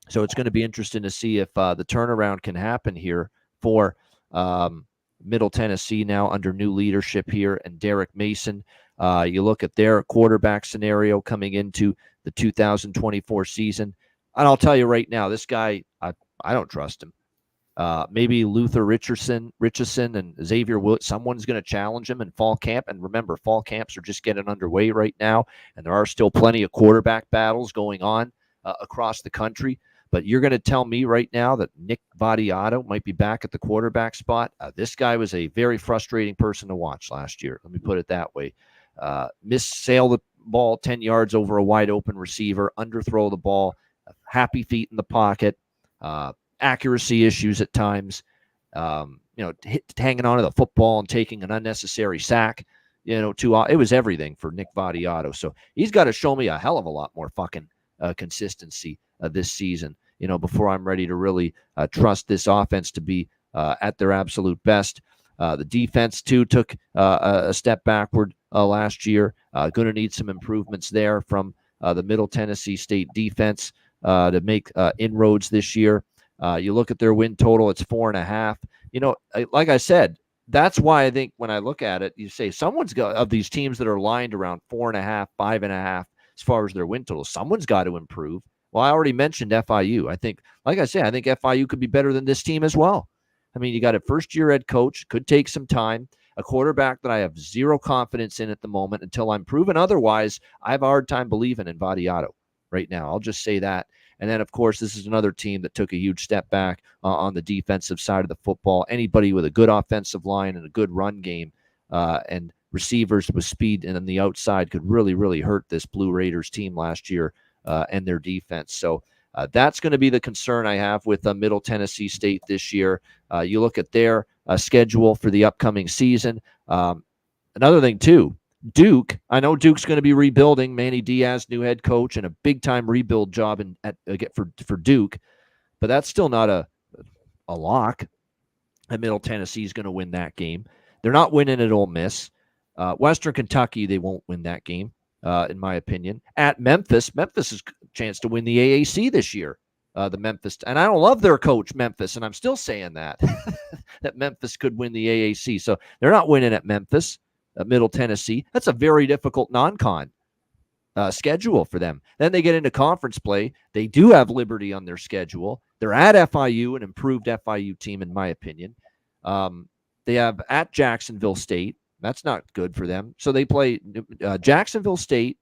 So it's going to be interesting to see if the turnaround can happen here for Middle Tennessee now under new leadership here and Derek Mason. You look at their quarterback scenario coming into the 2024 season, and I'll tell you right now, this guy, I don't trust him. Maybe Luther Richardson and Xavier Wood, someone's going to challenge him in fall camp. And remember, fall camps are just getting underway right now, and there are still plenty of quarterback battles going on across the country. But you're going to tell me right now that Nick Vattiato might be back at the quarterback spot? This guy was a very frustrating person to watch last year. Let me put it that way. Missail the ball 10 yards over a wide open receiver, underthrow the ball, happy feet in the pocket, accuracy issues at times, hanging on to the football and taking an unnecessary sack. It was everything for Nick Vattiato. So he's got to show me a hell of a lot more fucking consistency this season, before I'm ready to really trust this offense to be at their absolute best. The defense, too, took a step backward last year. Going to need some improvements there from the Middle Tennessee State defense to make inroads this year. You look at their win total, it's 4.5. Like I said, that's why I think when I look at it, you say someone's got, of these teams that are lined around 4.5, 5.5, as far as their win total, someone's got to improve. Well, I already mentioned FIU. I think FIU could be better than this team as well. I mean, you got a first-year head coach, could take some time, a quarterback that I have zero confidence in at the moment until I'm proven otherwise. I have a hard time believing in Vattiato right now. I'll just say that. And then, of course, this is another team that took a huge step back on the defensive side of the football. Anybody with a good offensive line and a good run game and receivers with speed and on the outside could really, really hurt this Blue Raiders team last year and their defense. So that's going to be the concern I have with Middle Tennessee State this year. You look at their schedule for the upcoming season. Another thing, too, Duke. I know Duke's going to be rebuilding. Manny Diaz, new head coach, and a big-time rebuild job for Duke. But that's still not a lock. And Middle Tennessee is going to win that game. They're not winning at Ole Miss. Western Kentucky, they won't win that game, in my opinion. At Memphis is a chance to win the AAC this year. The Memphis, and I don't love their coach, Memphis, and I'm still saying that that Memphis could win the AAC. So they're not winning at Memphis, Middle Tennessee. That's a very difficult non-con schedule for them. Then they get into conference play. They do have Liberty on their schedule. They're at FIU, an improved FIU team, in my opinion. They have at Jacksonville State. That's not good for them. So they play Jacksonville State.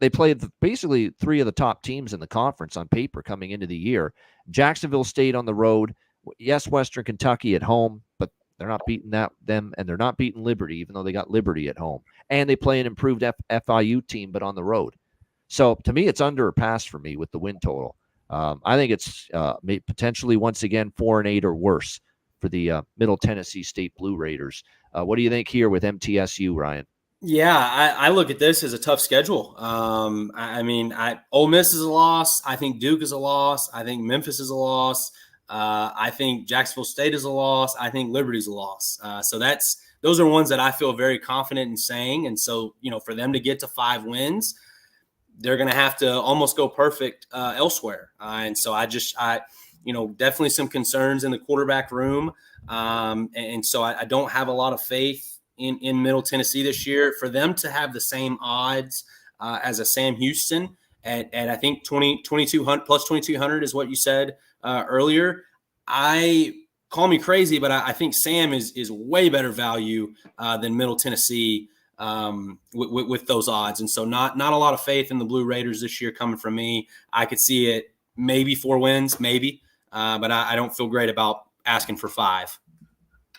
They played basically three of the top teams in the conference on paper coming into the year. Jacksonville State on the road. Yes, Western Kentucky at home, but they're not beating them, and they're not beating Liberty, even though they got Liberty at home. And they play an improved FIU team, but on the road. So to me, it's under or pass for me with the win total. I think it's potentially once again 4-8 or worse for the Middle Tennessee State Blue Raiders. What do you think here with MTSU, Ryan? Yeah, I look at this as a tough schedule. Ole Miss is a loss. I think Duke is a loss. I think Memphis is a loss. I think Jacksonville State is a loss. I think Liberty's a loss. So those are ones that I feel very confident in saying. And so, for them to get to 5 wins, they're going to have to almost go perfect elsewhere. And so definitely some concerns in the quarterback room. And so I don't have a lot of faith in Middle Tennessee this year. For them to have the same odds as a Sam Houston at I think 2,200 plus 2,200 is what you said earlier. Call me crazy, but I think Sam is way better value than Middle Tennessee with those odds. And so not a lot of faith in the Blue Raiders this year coming from me. I could see it maybe 4 wins, maybe, but I don't feel great about asking for 5.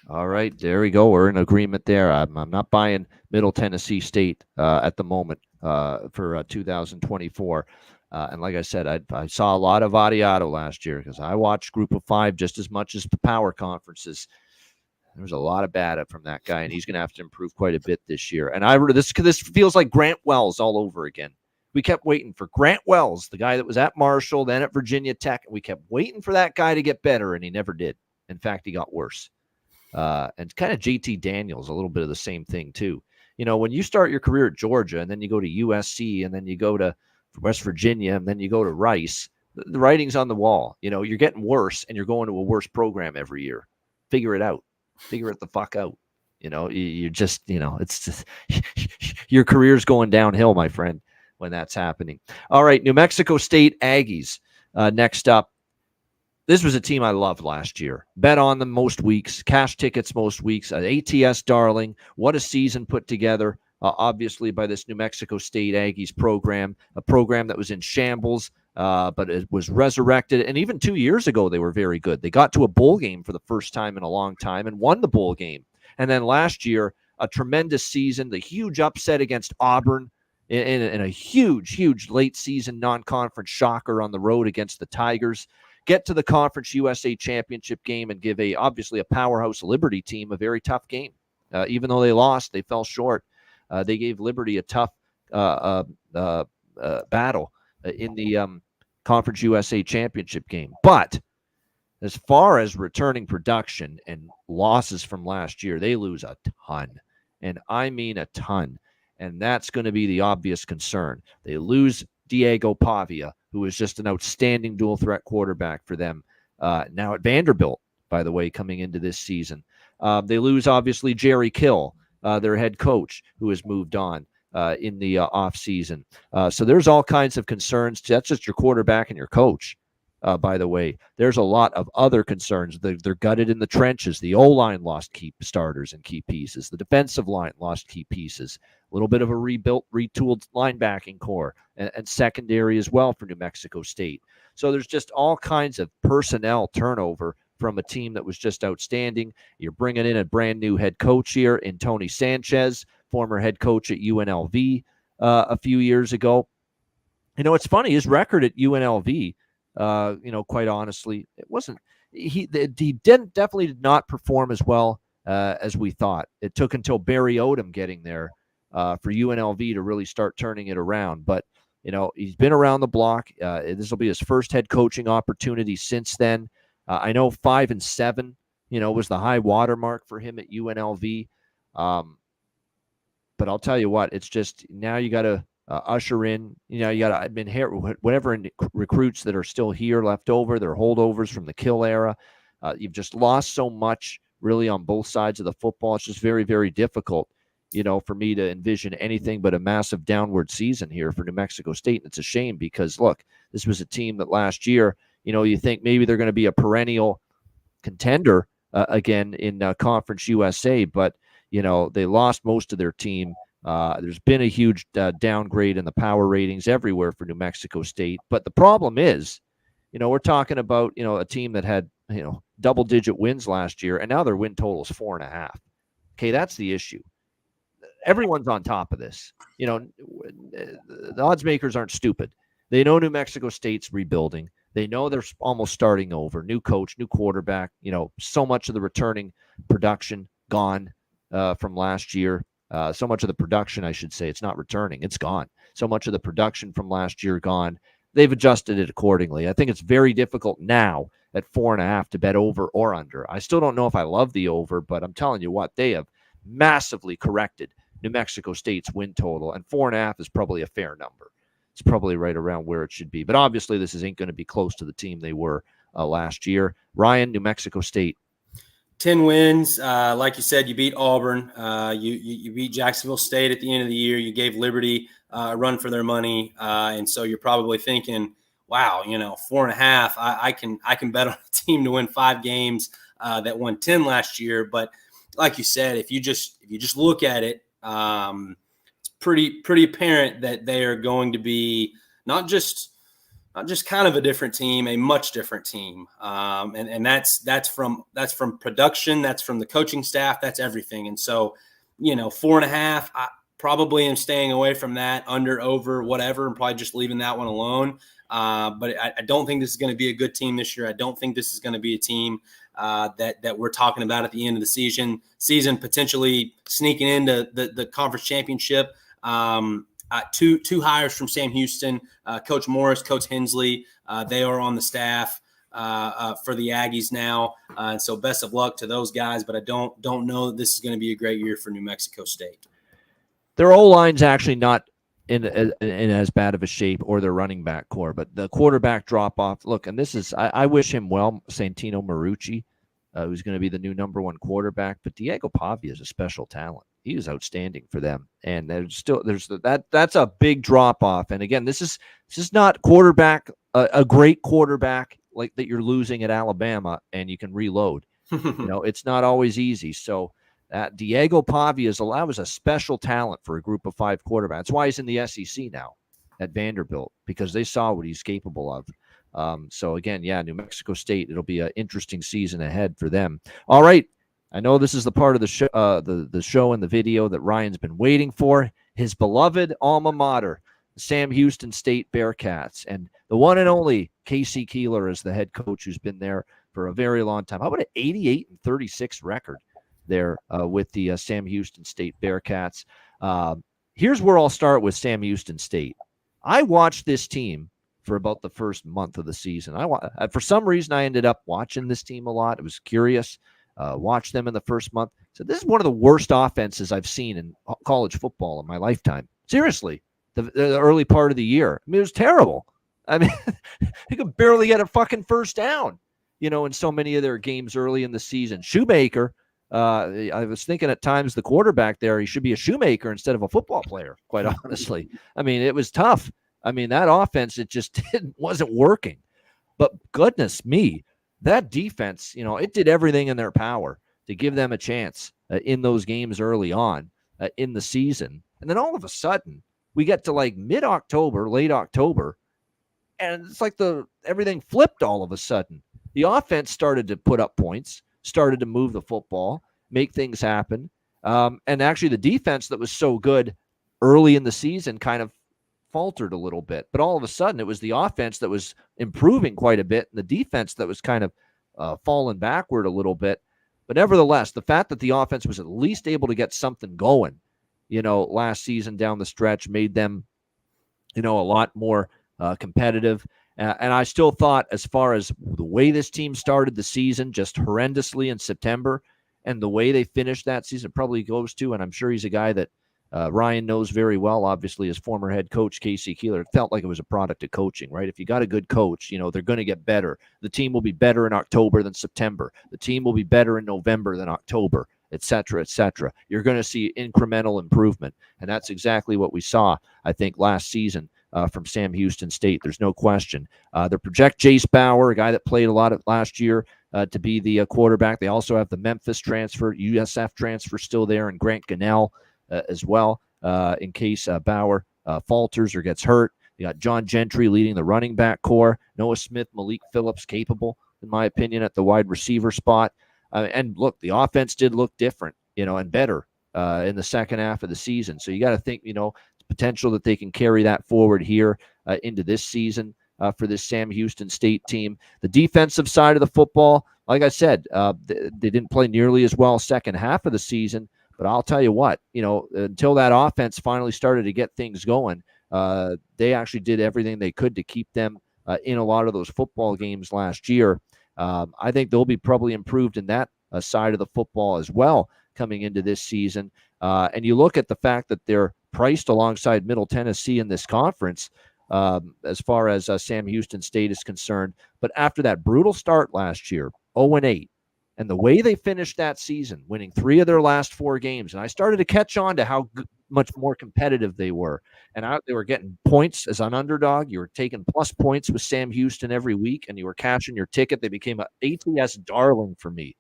All right, there we go. We're in agreement there. I'm not buying Middle Tennessee State at the moment for 2024. And like I said, I saw a lot of Vattiato last year because I watched Group of 5 just as much as the power conferences. There's a lot of bad from that guy, and he's going to have to improve quite a bit this year. And this feels like Grant Wells all over again. We kept waiting for Grant Wells, the guy that was at Marshall, then at Virginia Tech, and we kept waiting for that guy to get better, and he never did. In fact, he got worse. and kind of JT Daniels, a little bit of the same thing too. When you start your career at Georgia and then you go to USC and then you go to West Virginia and then you go to Rice, the writing's on the wall. You're getting worse and you're going to a worse program every year. Figure it out. Figure it the fuck out. You just, it's just your career's going downhill, my friend, when that's happening. All right, New Mexico State Aggies. Next up, this was a team I loved last year. Bet on them most weeks, cash tickets most weeks, an ATS darling. What a season put together, obviously, by this New Mexico State Aggies program, a program that was in shambles, but it was resurrected. And even 2 years ago, they were very good. They got to a bowl game for the first time in a long time and won the bowl game. And then last year, a tremendous season, the huge upset against Auburn in a huge late season non-conference shocker on the road against the Tigers. Get to the Conference USA Championship game and give obviously a powerhouse Liberty team a very tough game. Even though they lost, they fell short. They gave Liberty a tough battle in the Conference USA Championship game. But as far as returning production and losses from last year, they lose a ton. And I mean a ton. And that's going to be the obvious concern. They lose Diego Pavia, who is just an outstanding dual threat quarterback for them. Now at Vanderbilt, by the way, coming into this season. They lose, obviously, Jerry Kill, their head coach, who has moved on in the offseason. So there's all kinds of concerns. That's just your quarterback and your coach. By the way, there's a lot of other concerns. They're gutted in the trenches. The O-line lost key starters and key pieces. The defensive line lost key pieces. A little bit of a rebuilt, retooled linebacking core and secondary as well for New Mexico State. So there's just all kinds of personnel turnover from a team that was just outstanding. You're bringing in a brand new head coach here in Tony Sanchez, former head coach at UNLV a few years ago. It's funny, his record at UNLV, quite honestly, it wasn't. He definitely did not perform as well as we thought. It took until Barry Odom getting there for UNLV to really start turning it around. But he's been around the block. This will be his first head coaching opportunity since then. I know 5-7, was the high watermark for him at UNLV. But I'll tell you what, it's just now you got to usher in, you got to inherit whatever recruits that are still here left over. They're holdovers from the Kill era. You've just lost so much really on both sides of the football. It's just very, very difficult, for me to envision anything but a massive downward season here for New Mexico State. And it's a shame because, look, this was a team that last year, you think maybe they're going to be a perennial contender again in Conference USA, but, they lost most of their team. There's been a huge downgrade in the power ratings everywhere for New Mexico State. But the problem is, we're talking about, a team that had, double-digit wins last year, and now their win total is 4.5. Okay, that's the issue. Everyone's on top of this. The odds makers aren't stupid. They know New Mexico State's rebuilding. They know they're almost starting over. New coach, new quarterback. So much of the returning production gone from last year. So much of the production, I should say, it's not returning. It's gone. So much of the production from last year gone. They've adjusted it accordingly. I think it's very difficult now at 4.5 to bet over or under. I still don't know if I love the over, but I'm telling you what, they have massively corrected New Mexico State's win total, and 4.5 is probably a fair number. It's probably right around where it should be. But obviously, this ain't going to be close to the team they were last year. Ryan, New Mexico State. 10 wins. Like you said, you beat Auburn. You beat Jacksonville State at the end of the year. You gave Liberty a run for their money. And so you're probably thinking, wow, 4.5, I can bet on a team to win 5 games that won 10 last year. But like you said, if you just look at it, it's pretty apparent that they are going to be not just kind of a different team, a much different team. And that's from production. That's from the coaching staff. That's everything. And so, 4.5, I probably am staying away from that, under, over, whatever, and probably just leaving that one alone. But I don't think this is going to be a good team this year. I don't think this is going to be a team that we're talking about at the end of the season potentially sneaking into the conference championship. Two hires from Sam Houston, Coach Morris, Coach Hensley. They are on the staff. for the Aggies now. And so best of luck to those guys. But I don't know that this is going to be a great year for New Mexico State. Their O-line's actually not in as bad of a shape, or their running back core, but the quarterback drop off. Look, and this is I wish him well, Santino Marucci, who's going to be the new number 1 quarterback. But Diego Pavia is a special talent. He was outstanding for them, and that's a big drop off. And again, this is not quarterback a great quarterback like that you're losing at Alabama, and you can reload. It's not always easy. So Diego Pavia was a special talent for a group of 5 quarterbacks. That's why he's in the SEC now at Vanderbilt, because they saw what he's capable of. So again, New Mexico State, it'll be an interesting season ahead for them. All right. I know this is the part of the show, the show and the video that Ryan's been waiting for. His beloved alma mater, Sam Houston State Bearcats, and the one and only Casey Keeler is the head coach, who's been there for a very long time. How about an 88-36 record there with the Sam Houston State Bearcats? Here's where I'll start with Sam Houston State. I watched this team for about the first month of the season. For some reason, I ended up watching this team a lot. I was curious. Watched them in the first month. So this is one of the worst offenses I've seen in college football in my lifetime. Seriously, the early part of the year. I mean, it was terrible. I mean, you could barely get a fucking first down, in so many of their games early in the season. Shoemaker, I was thinking at times the quarterback there, he should be a shoemaker instead of a football player, quite honestly. I mean, it was tough. I mean, that offense, it just wasn't working. But goodness me, that defense, it did everything in their power to give them a chance in those games early on in the season. And then all of a sudden, we get to like mid-October, late October, and it's like everything flipped all of a sudden. The offense started to put up points, started to move the football, make things happen. And actually the defense that was so good early in the season kind of faltered a little bit. But all of a sudden, it was the offense that was improving quite a bit, and the defense that was kind of falling backward a little bit. But nevertheless, the fact that the offense was at least able to get something going, last season down the stretch made them, a lot more competitive. And I still thought, as far as the way this team started the season, just horrendously in September, and the way they finished that season probably goes to, and I'm sure he's a guy that Ryan knows very well, obviously, as former head coach Casey Keeler. It felt like it was a product of coaching, right? If you got a good coach, they're going to get better. The team will be better in October than September. The team will be better in November than October, et cetera, et cetera. You're going to see incremental improvement, and that's exactly what we saw, I think, last season from Sam Houston State. There's no question. They project Jace Bauer, a guy that played a lot of last year, to be the quarterback. They also have the Memphis transfer, USF transfer still there, and Grant Gunnell as well, in case Bauer falters or gets hurt. You got John Gentry leading the running back core. Noah Smith, Malik Phillips, capable, in my opinion, at the wide receiver spot. And look, the offense did look different, and better in the second half of the season. So you got to think, potential that they can carry that forward here into this season for this Sam Houston State team. The defensive side of the football, like I said, they didn't play nearly as well second half of the season. But I'll tell you what, until that offense finally started to get things going, they actually did everything they could to keep them in a lot of those football games last year. I think they'll be probably improved in that side of the football as well coming into this season. And you look at the fact that they're priced alongside Middle Tennessee in this conference as far as Sam Houston State is concerned. But after that brutal start last year, 0-8, and the way they finished that season, winning 3 of their last 4 games, and I started to catch on to how much more competitive they were. And they were getting points as an underdog. You were taking plus points with Sam Houston every week, and you were cashing your ticket. They became an ATS darling for me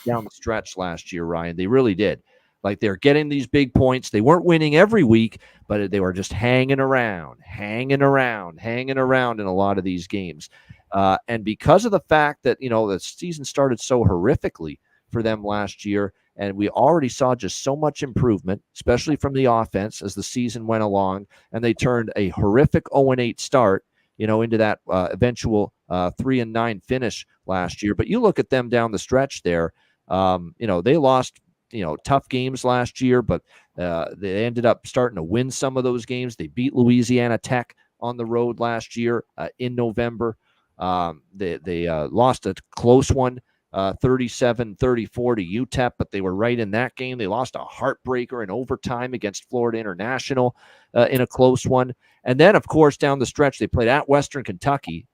down the stretch last year, Ryan. They really did. Like, they're getting these big points. They weren't winning every week, but they were just hanging around in a lot of these games. And because of the fact that, the season started so horrifically for them last year, and we already saw just so much improvement, especially from the offense as the season went along, and they turned a horrific 0-8 start, into that eventual 3-9 finish last year. But you look at them down the stretch there, they lost, tough games last year, but they ended up starting to win some of those games. They beat Louisiana Tech on the road last year in November. They lost a close one, 37-34 to UTEP, but they were right in that game. They lost a heartbreaker in overtime against Florida International in a close one. And then, of course, down the stretch, they played at Western Kentucky.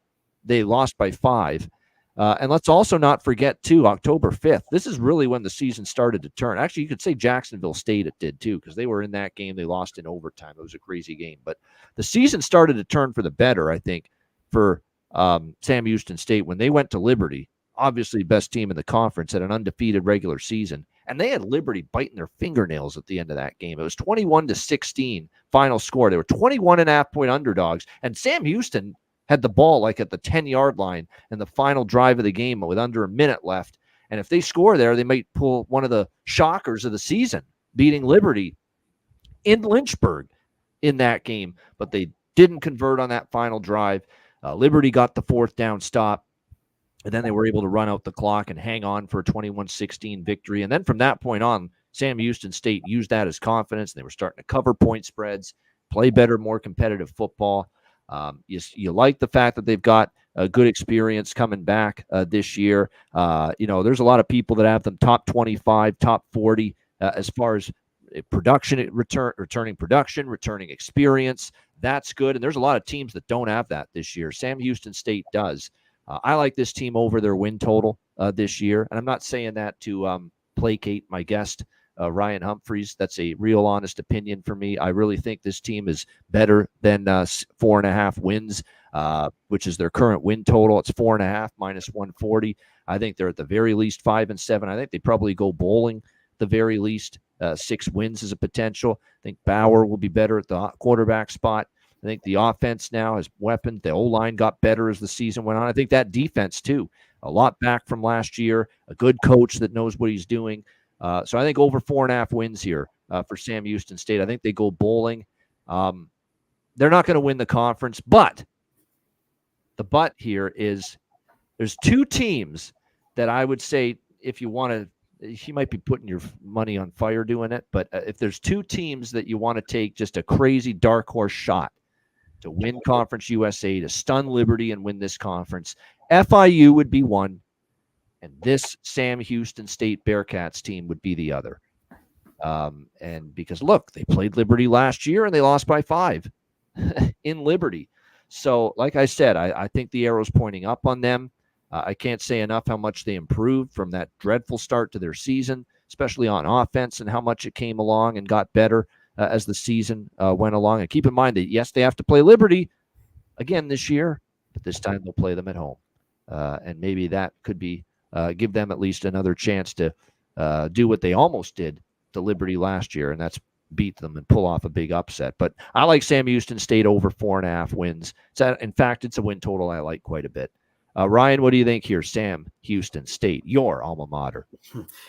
They lost by 5. And let's also not forget, too, October 5th. This is really when the season started to turn. Actually, you could say Jacksonville State it did, too, because they were in that game. They lost in overtime. It was a crazy game. But the season started to turn for the better, I think, for Sam Houston State when they went to Liberty. Obviously, best team in the conference, had an undefeated regular season. And they had Liberty biting their fingernails at the end of that game. It was 21-16 final score. They were 21.5-point underdogs. And Sam Houston had the ball like at the 10-yard line in the final drive of the game with under a minute left. And if they score there, they might pull one of the shockers of the season, beating Liberty in Lynchburg in that game. But they didn't convert on that final drive. Liberty got the 4th down stop. And then they were able to run out the clock and hang on for a 21-16 victory. And then from that point on, Sam Houston State used that as confidence. They were starting to cover point spreads, play better, more competitive football. You like the fact that they've got a good experience coming back this year. There's a lot of people that have them top 25, top 40 as far as production, returning production, returning experience. That's good. And there's a lot of teams that don't have that this year. Sam Houston State does. I like this team over their win total this year. And I'm not saying that to placate my guest, Ryan Humphreys. That's a real honest opinion for me. I really think this team is better than 4.5 wins, which is their current win total. It's 4.5 minus 140. I think they're at the very least 5-7. I think they probably go bowling at the very least. 6 wins is a potential. I think Bauer will be better at the quarterback spot. I think the offense now has weapons. The O-line got better as the season went on. I think that defense, too, a lot back from last year, a good coach that knows what he's doing. So I think over 4.5 wins here for Sam Houston State. I think they go bowling. They're not going to win the conference, but the but here is there's 2 teams that I would say if you want to, you might be putting your money on fire doing it, but if there's 2 teams that you want to take just a crazy dark horse shot to win Conference USA, to stun Liberty and win this conference, FIU would be one, and this Sam Houston State Bearcats team would be the other. And because, look, they played Liberty last year and they lost by 5 in Liberty. So, like I said, I think the arrow's pointing up on them. I can't say enough how much they improved from that dreadful start to their season, especially on offense, and how much it came along and got better as the season went along. And keep in mind that, yes, they have to play Liberty again this year, but this time they'll play them at home. And maybe that could be give them at least another chance to do what they almost did to Liberty last year, and that's beat them and pull off a big upset. But I like Sam Houston State over 4.5 wins. In fact, it's a win total I like quite a bit. Ryan, what do you think here? Sam Houston State, your alma mater.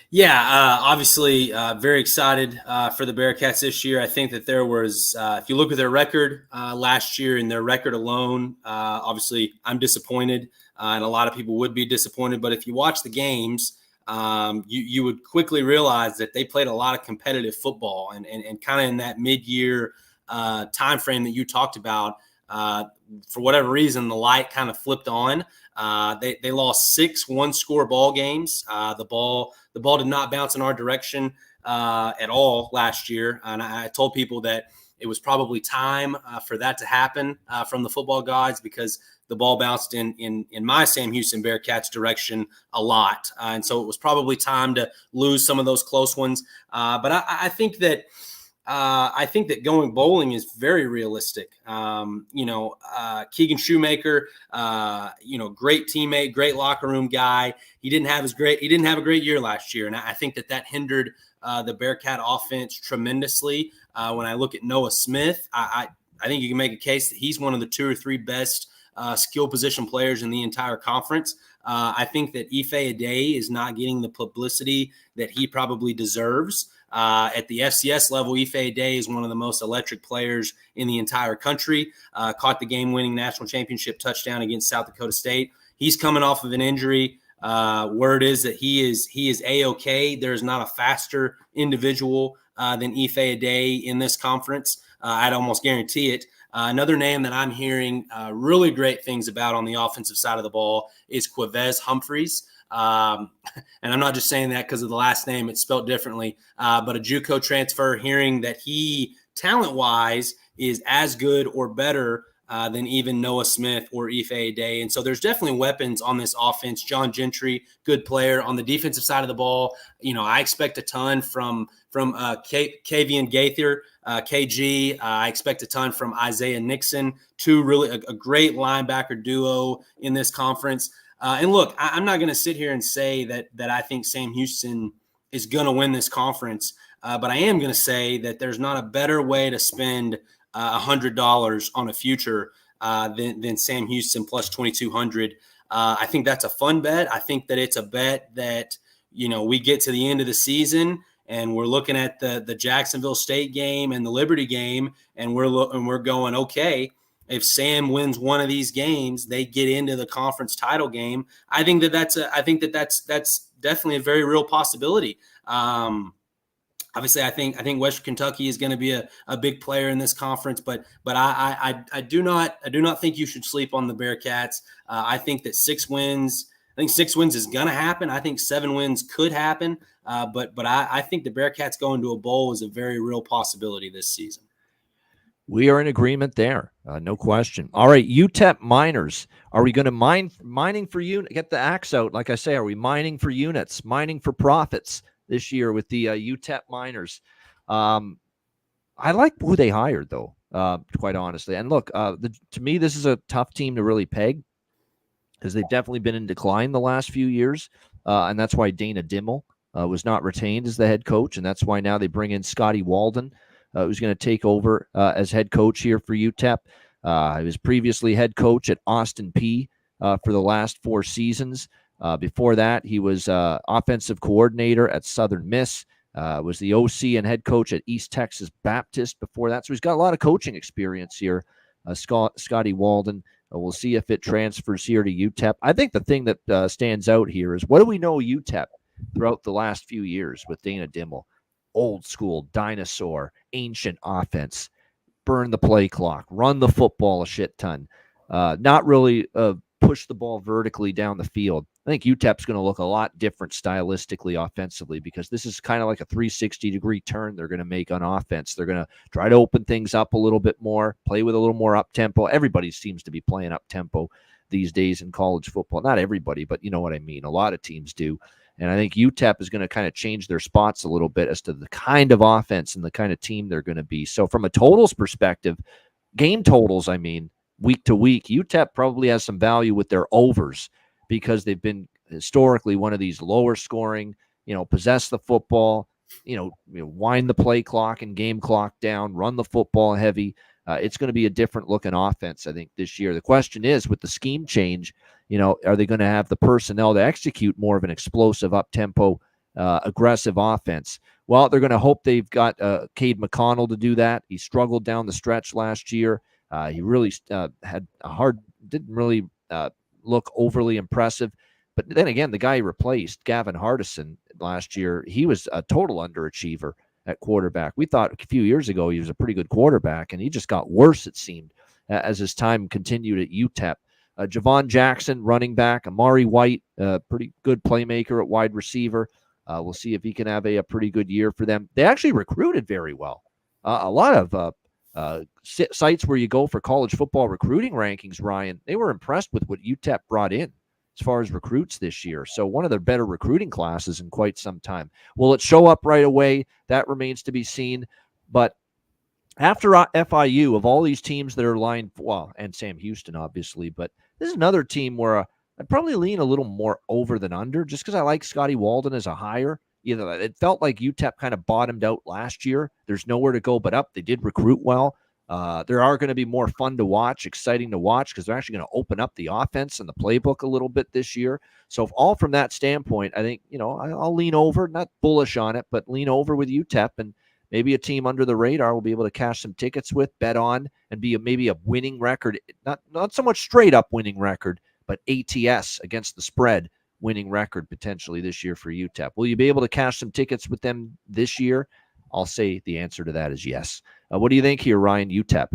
Yeah, obviously very excited for the Bearcats this year. I think that there was, if you look at their record last year and their record alone, obviously I'm disappointed, and a lot of people would be disappointed. But if you watch the games, you would quickly realize that they played a lot of competitive football, and kind of in that mid-year time frame that you talked about. For whatever reason, the light kind of flipped on. They lost 6 one-score ball games. The ball did not bounce in our direction at all last year, and I told people that it was probably time for that to happen from the football gods, because the ball bounced in my Sam Houston Bearcats direction a lot, and so it was probably time to lose some of those close ones. But I think that. I think that going bowling is very realistic. Keegan Shoemaker, great teammate, great locker room guy. He didn't have a great year last year, and I think that hindered the Bearcat offense tremendously. When I look at Noah Smith, I think you can make a case that he's one of the 2 or 3 best skill position players in the entire conference. I think that Ife Adey is not getting the publicity that he probably deserves. At the FCS level, Ife Adey is one of the most electric players in the entire country. Caught the game-winning national championship touchdown against South Dakota State. He's coming off of an injury. Word is that he is A-OK. There's not a faster individual than Ife Adey in this conference. I'd almost guarantee it. Another name that I'm hearing really great things about on the offensive side of the ball is Quavez Humphreys. And I'm not just saying that because of the last name, it's spelled differently, but a JUCO transfer, hearing that he talent-wise is as good or better than even Noah Smith or Ife Day. And so there's definitely weapons on this offense. John Gentry, good player. On the defensive side of the ball, I expect a ton from Kavian Gaither, KG. I expect a ton from Isaiah Nixon, two really a great linebacker duo in this conference. And look, I'm not going to sit here and say that I think Sam Houston is going to win this conference, but I am going to say that there's not a better way to spend $100 on a future than Sam Houston plus 2,200. I think that's a fun bet. I think that it's a bet that we get to the end of the season and we're looking at the Jacksonville State game and the Liberty game, and we're going, okay, if Sam wins one of these games, they get into the conference title game. I think that's definitely a very real possibility. Obviously, I think Western Kentucky is going to be a big player in this conference, but I do not think you should sleep on the Bearcats. I think that 6 wins. I think 6 wins is going to happen. I think 7 wins could happen, but I think the Bearcats going to a bowl is a very real possibility this season. We are in agreement there, no question. All right, UTEP miners. Are we going to mining for unit? Get the axe out, like I say. Are we mining for units, mining for profits this year with the UTEP miners? I like who they hired, though, quite honestly. And look, to me, this is a tough team to really peg because they've definitely been in decline the last few years, and that's why Dana Dimmel was not retained as the head coach, and that's why now they bring in Scotty Walden, who's going to take over as head coach here for UTEP. He was previously head coach at Austin Peay for the last 4 seasons. Before that, he was offensive coordinator at Southern Miss, was the OC and head coach at East Texas Baptist before that. So he's got a lot of coaching experience here, Scotty Walden. We'll see if it transfers here to UTEP. I think the thing that stands out here is, what do we know UTEP throughout the last few years with Dana Dimmel? Old school, dinosaur, ancient offense, burn the play clock, run the football a shit ton, not really push the ball vertically down the field. I think UTEP's going to look a lot different stylistically offensively, because this is kind of like a 360-degree turn they're going to make on offense. They're going to try to open things up a little bit more, play with a little more up-tempo. Everybody seems to be playing up-tempo these days in college football. Not everybody, but you know what I mean. A lot of teams do. And I think UTEP is going to kind of change their spots a little bit as to the kind of offense and the kind of team they're going to be. So from a totals perspective, game totals, I mean, week to week, UTEP probably has some value with their overs, because they've been historically one of these lower scoring, possess the football, wind the play clock and game clock down, run the football heavy. It's going to be a different looking offense, I think, this year. The question is, with the scheme change, are they going to have the personnel to execute more of an explosive, up-tempo, aggressive offense? Well, they're going to hope they've got Cade McConnell to do that. He struggled down the stretch last year. He really didn't really look overly impressive. But then again, the guy he replaced, Gavin Hardison, last year, he was a total underachiever at quarterback. We thought a few years ago he was a pretty good quarterback, and he just got worse, it seemed, as his time continued at UTEP. Javon Jackson, running back. Amari White, pretty good playmaker at wide receiver. We'll see if he can have a pretty good year for them. They actually recruited very well. A lot of sites where you go for college football recruiting rankings, Ryan, they were impressed with what UTEP brought in as far as recruits this year. So one of their better recruiting classes in quite some time. Will it show up right away? That remains to be seen. But after FIU, of all these teams that are lined, well, and Sam Houston, obviously, but this is another team where I'd probably lean a little more over than under, just because I like Scotty Walden as a hire. It felt like UTEP kind of bottomed out last year. There's nowhere to go but up. They did recruit well. There are going to be more fun to watch, exciting to watch, because they're actually going to open up the offense and the playbook a little bit this year. So if all from that standpoint, I think, I'll lean over, not bullish on it, but lean over with UTEP, and maybe a team under the radar will be able to cash some tickets with, bet on, and be maybe a winning record. Not so much straight up winning record, but ATS against the spread winning record potentially this year for UTEP. Will you be able to cash some tickets with them this year? I'll say the answer to that is yes. What do you think here, Ryan, UTEP?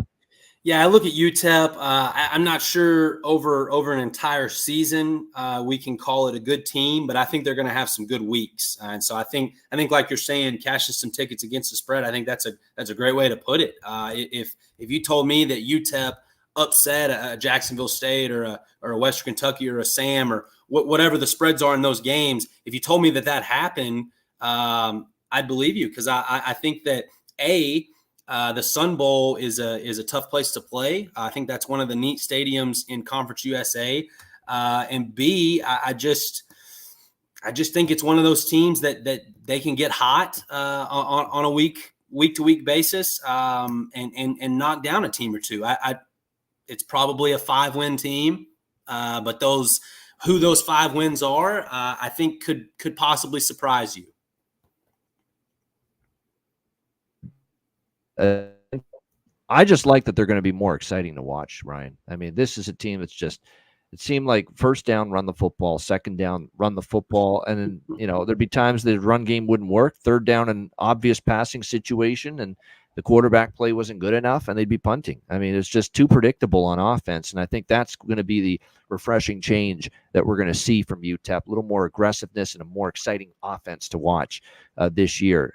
Yeah, I look at UTEP. I'm not sure over an entire season we can call it a good team, but I think they're going to have some good weeks. And so I think like you're saying, cashing some tickets against the spread. I think that's a great way to put it. If you told me that UTEP upset a Jacksonville State or a Western Kentucky or a Sam or whatever the spreads are in those games, if you told me that happened, I'd believe you, because I think that the Sun Bowl is a tough place to play. I think that's one of the neat stadiums in Conference USA. And B, I just think it's one of those teams that they can get hot on a week to week basis, and knock down a team or two. It's probably a 5-win team, but who those 5 wins are, I think could possibly surprise you. I just like that they're going to be more exciting to watch, Ryan. I mean, this is a team that's just, it seemed like first down, run the football, second down, run the football. And then, there'd be times the run game wouldn't work, third down, an obvious passing situation, and the quarterback play wasn't good enough, and they'd be punting. I mean, it's just too predictable on offense. And I think that's going to be the refreshing change that we're going to see from UTEP, a little more aggressiveness and a more exciting offense to watch this year.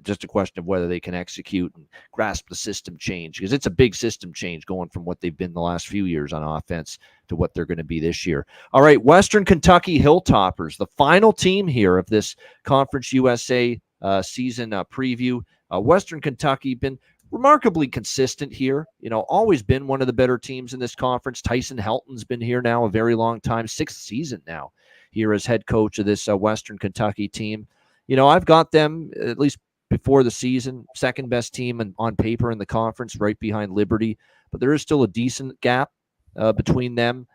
Just a question of whether they can execute and grasp the system change, because it's a big system change going from what they've been the last few years on offense to what they're going to be this year. All right, Western Kentucky Hilltoppers, the final team here of this Conference USA season preview. Western Kentucky been remarkably consistent here, always been one of the better teams in this conference. Tyson Helton's been here now a very long time, 6th season now here as head coach of this Western Kentucky team. I've got them, at least before the season, second best team on paper in the conference, right behind Liberty. But there is still a decent gap between them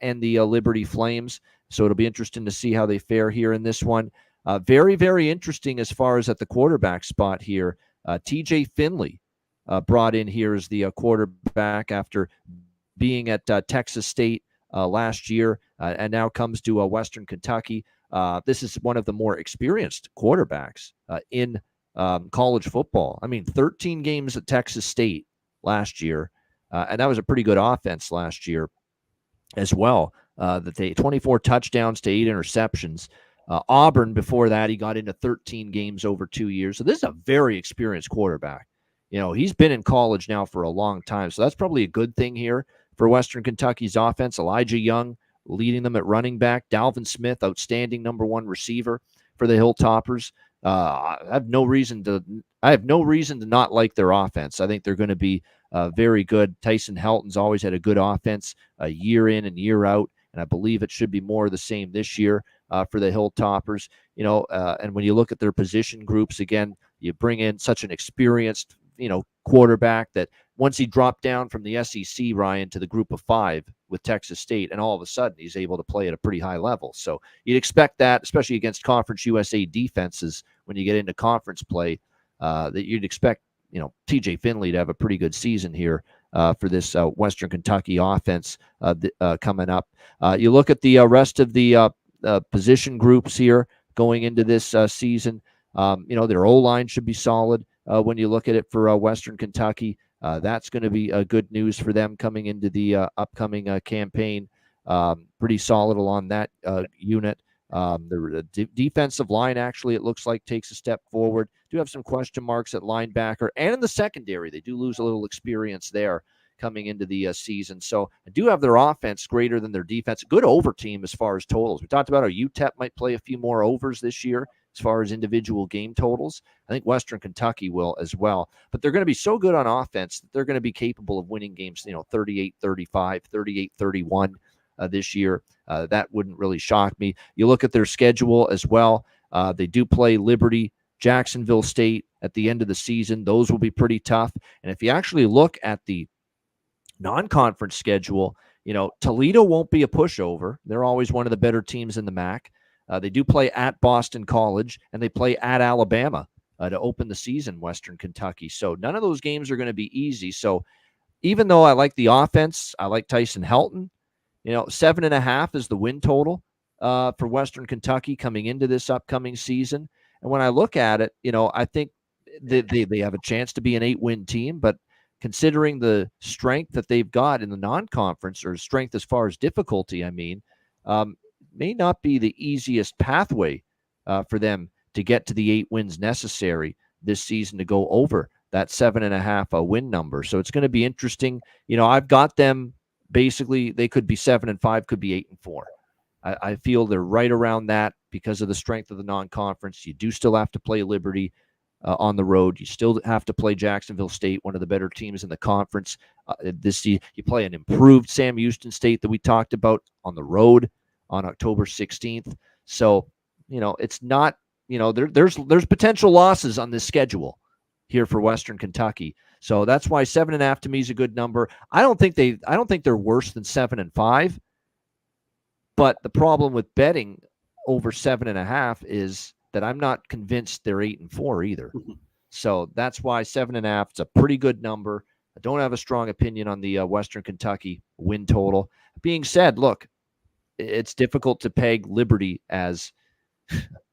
and the Liberty Flames. So it'll be interesting to see how they fare here in this one. Very, very interesting as far as at the quarterback spot here. TJ Finley brought in here as the quarterback after being at Texas State last year, and now comes to Western Kentucky. This is one of the more experienced quarterbacks in college football. I mean, 13 games at Texas State last year, and that was a pretty good offense last year as well. That they 24 touchdowns to 8 interceptions. Auburn, before that, he got into 13 games over 2 years. So this is a very experienced quarterback. He's been in college now for a long time, so that's probably a good thing here for Western Kentucky's offense. Elijah Young leading them at running back. Dalvin Smith, outstanding number 1 receiver for the Hilltoppers. I have no reason to not like their offense. I think they're going to be very good. Tyson Helton's always had a good offense year in and year out, and I believe it should be more of the same this year for the Hilltoppers. And when you look at their position groups, again, you bring in such an experienced, quarterback that once he dropped down from the SEC, Ryan, to the group of 5 with Texas State, and all of a sudden he's able to play at a pretty high level. So you'd expect that, especially against Conference USA defenses, when you get into conference play, that you'd expect, TJ Finley to have a pretty good season here for this Western Kentucky offense coming up. You look at the rest of the position groups here going into this season. Their O-line should be solid when you look at it for Western Kentucky. That's going to be good news for them coming into the upcoming campaign. Pretty solid along that unit. The defensive line, actually, it looks like takes a step forward. Do have some question marks at linebacker, and in the secondary, they do lose a little experience there coming into the season. So I do have their offense greater than their defense. Good over team as far as totals. We talked about how UTEP might play a few more overs this year as far as individual game totals. I think Western Kentucky will as well. But they're going to be so good on offense that they're going to be capable of winning games, 38-35, 38-31 this year. That wouldn't really shock me. You look at their schedule as well. They do play Liberty, Jacksonville State at the end of the season. Those will be pretty tough. And if you actually look at the non-conference schedule, Toledo won't be a pushover. They're always one of the better teams in the MAC. They do play at Boston College, and they play at Alabama to open the season, Western Kentucky. So none of those games are going to be easy. So even though I like the offense, I like Tyson Helton, 7.5 is the win total for Western Kentucky coming into this upcoming season. And when I look at it, I think they have a chance to be an 8-win team, but considering the strength that they've got in the non-conference, or strength as far as difficulty, I mean, may not be the easiest pathway for them to get to the 8 wins necessary this season to go over that 7.5 win number. So it's going to be interesting. I've got them basically, they could be 7-5, could be 8-4. I feel they're right around that because of the strength of the non-conference. You do still have to play Liberty on the road. You still have to play Jacksonville State, one of the better teams in the conference. You play an improved Sam Houston State that we talked about on the road on October 16th. So, it's not, there's potential losses on this schedule here for Western Kentucky. So that's why 7.5 to me is a good number. I don't think they're worse than 7-5. But the problem with betting over 7.5 is that I'm not convinced they're 8-4 either. So that's why 7.5 is a pretty good number. I don't have a strong opinion on the Western Kentucky win total. Being said, look, it's difficult to peg Liberty as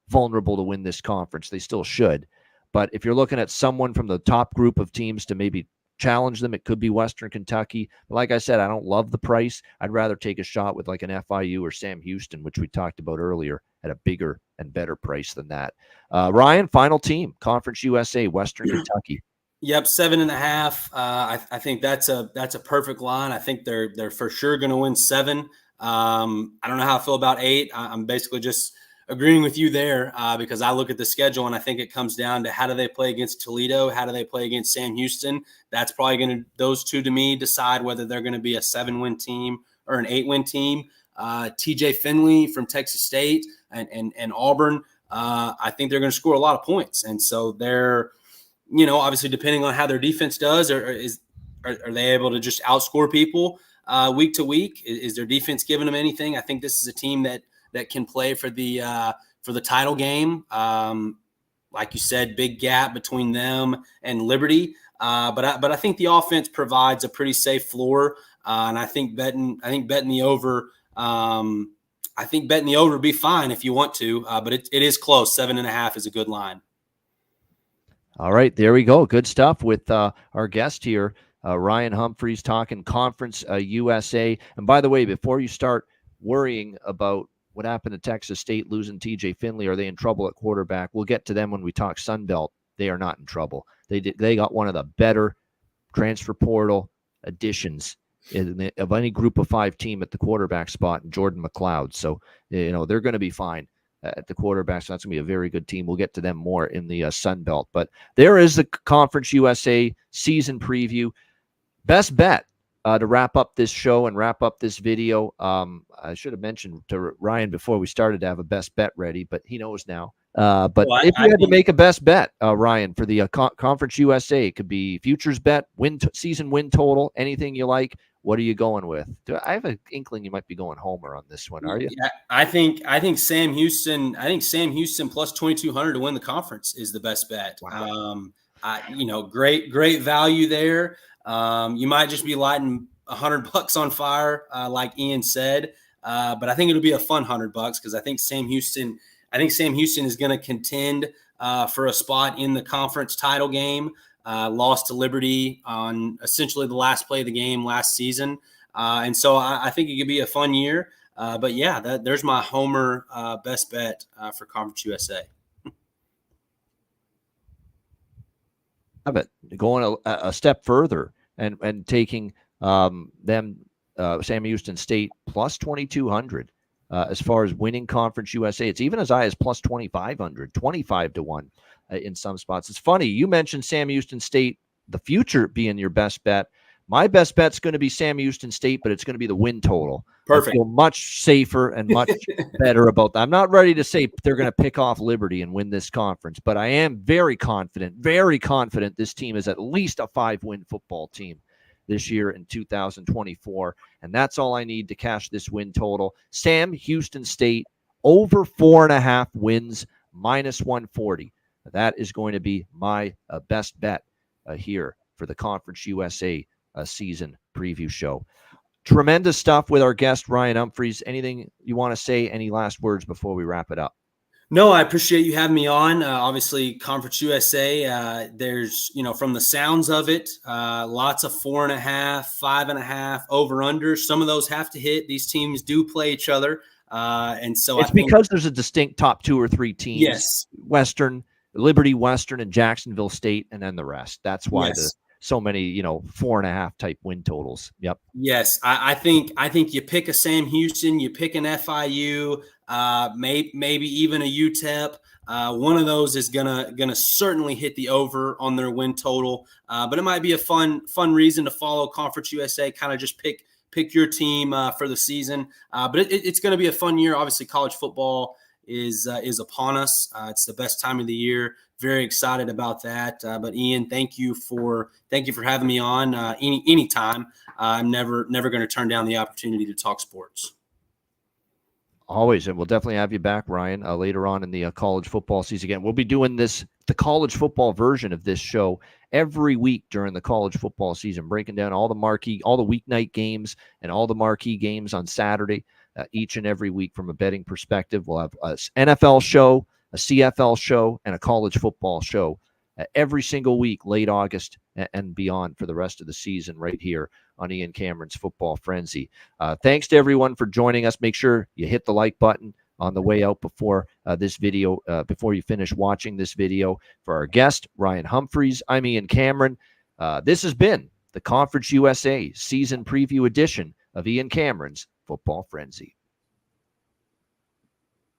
vulnerable to win this conference. They still should. But if you're looking at someone from the top group of teams to maybe challenge them, it could be Western Kentucky. But like I said, I don't love the price. I'd rather take a shot with like an FIU or Sam Houston, which we talked about earlier, at a bigger and better price than that. Ryan, final team, Conference USA, Western Kentucky. Yep, 7.5. I think that's a perfect line. I think they're for sure going to win 7. I don't know how I feel about 8. I'm basically just agreeing with you there because I look at the schedule and I think it comes down to how do they play against Toledo, how do they play against Sam Houston. That's probably going to, those two to me, decide whether they're going to be a 7-win team or an 8-win team. TJ Finley from Texas State and Auburn, I think they're going to score a lot of points, and so they're, obviously depending on how their defense does, are they able to just outscore people week to week? Is their defense giving them anything? I think this is a team that can play for the title game. Like you said, big gap between them and Liberty. But I think the offense provides a pretty safe floor. And I think betting the over. I think betting the over would be fine if you want to. But it is close. 7.5 is a good line. All right, there we go. Good stuff with our guest here, Ryan Humphreys, talking Conference USA. And by the way, before you start worrying about what happened to Texas State losing TJ Finley, are they in trouble at quarterback? We'll get to them when we talk Sun Belt. They are not in trouble. They got one of the better transfer portal additions of any group of 5 team at the quarterback spot in Jordan McLeod. So, they're going to be fine at the quarterback. So that's going to be a very good team. We'll get to them more in the Sun Belt. But there is the Conference USA season preview. Best bet to wrap up this show and wrap up this video. I should have mentioned to Ryan before we started to have a best bet ready, but he knows now. But if you had to make a best bet, Ryan, for the Conference USA, it could be futures bet, season win total, anything you like. What are you going with? I have an inkling you might be going homer on this one. Are you? Yeah, I think Sam Houston. I think Sam Houston plus 2,200 to win the conference is the best bet. Wow. Great value there. You might just be lighting $100 on fire, like Ian said. But I think it'll be a fun $100 because I think Sam Houston is going to contend for a spot in the conference title game. Lost to Liberty on essentially the last play of the game last season. And so I think it could be a fun year. But yeah, there's my homer best bet for Conference USA. Have it going a step further and taking them Sam Houston State plus 2,200 as far as winning Conference USA. It's even as high as plus 2,500, 25-1 in some spots. It's funny. You mentioned Sam Houston State, the future being your best bet. My best bet's going to be Sam Houston State, but it's going to be the win total. Perfect. I feel much safer and much better about that. I'm not ready to say they're going to pick off Liberty and win this conference, but I am very confident this team is at least a 5-win football team this year in 2024. And that's all I need to cash this win total. Sam Houston State over 4.5 wins, minus 140. That is going to be my best bet here for the Conference USA season preview show. Tremendous stuff with our guest, Ryan Humphreys. Anything you want to say? Any last words before we wrap it up? No, I appreciate you having me on. Obviously, Conference USA. There's, from the sounds of it, lots of 4.5, 5.5 over under. Some of those have to hit. These teams do play each other, and so It's I think because there's a distinct top 2 or 3 teams: yes, Western, Liberty Western, and Jacksonville State, and then the rest. That's why yes. so many 4.5 type win totals. Yep. Yes, I think you pick a Sam Houston, you pick an FIU, maybe even a UTEP. One of those is gonna certainly hit the over on their win total. But it might be a fun reason to follow Conference USA. Kind of just pick your team for the season. But it's going to be a fun year. Obviously, college football is upon us. It's the best time of the year. Very excited about that. But Ian, thank you for having me on. Anytime. I'm never going to turn down the opportunity to talk sports. Always, and we'll definitely have you back, Ryan, later on in the college football season. Again, we'll be doing the college football version of this show every week during the college football season, breaking down all the weeknight games and all the marquee games on Saturday, each and every week from a betting perspective. We'll have an NFL show, a CFL show, and a college football show every single week, late August and beyond, for the rest of the season, right here on Ian Cameron's Football Frenzy. Thanks to everyone for joining us. Make sure you hit the like button on the way out before this video, before you finish watching this video. For our guest, Ryan Humphreys, I'm Ian Cameron. This has been the Conference USA Season Preview edition of Ian Cameron's Football Frenzy.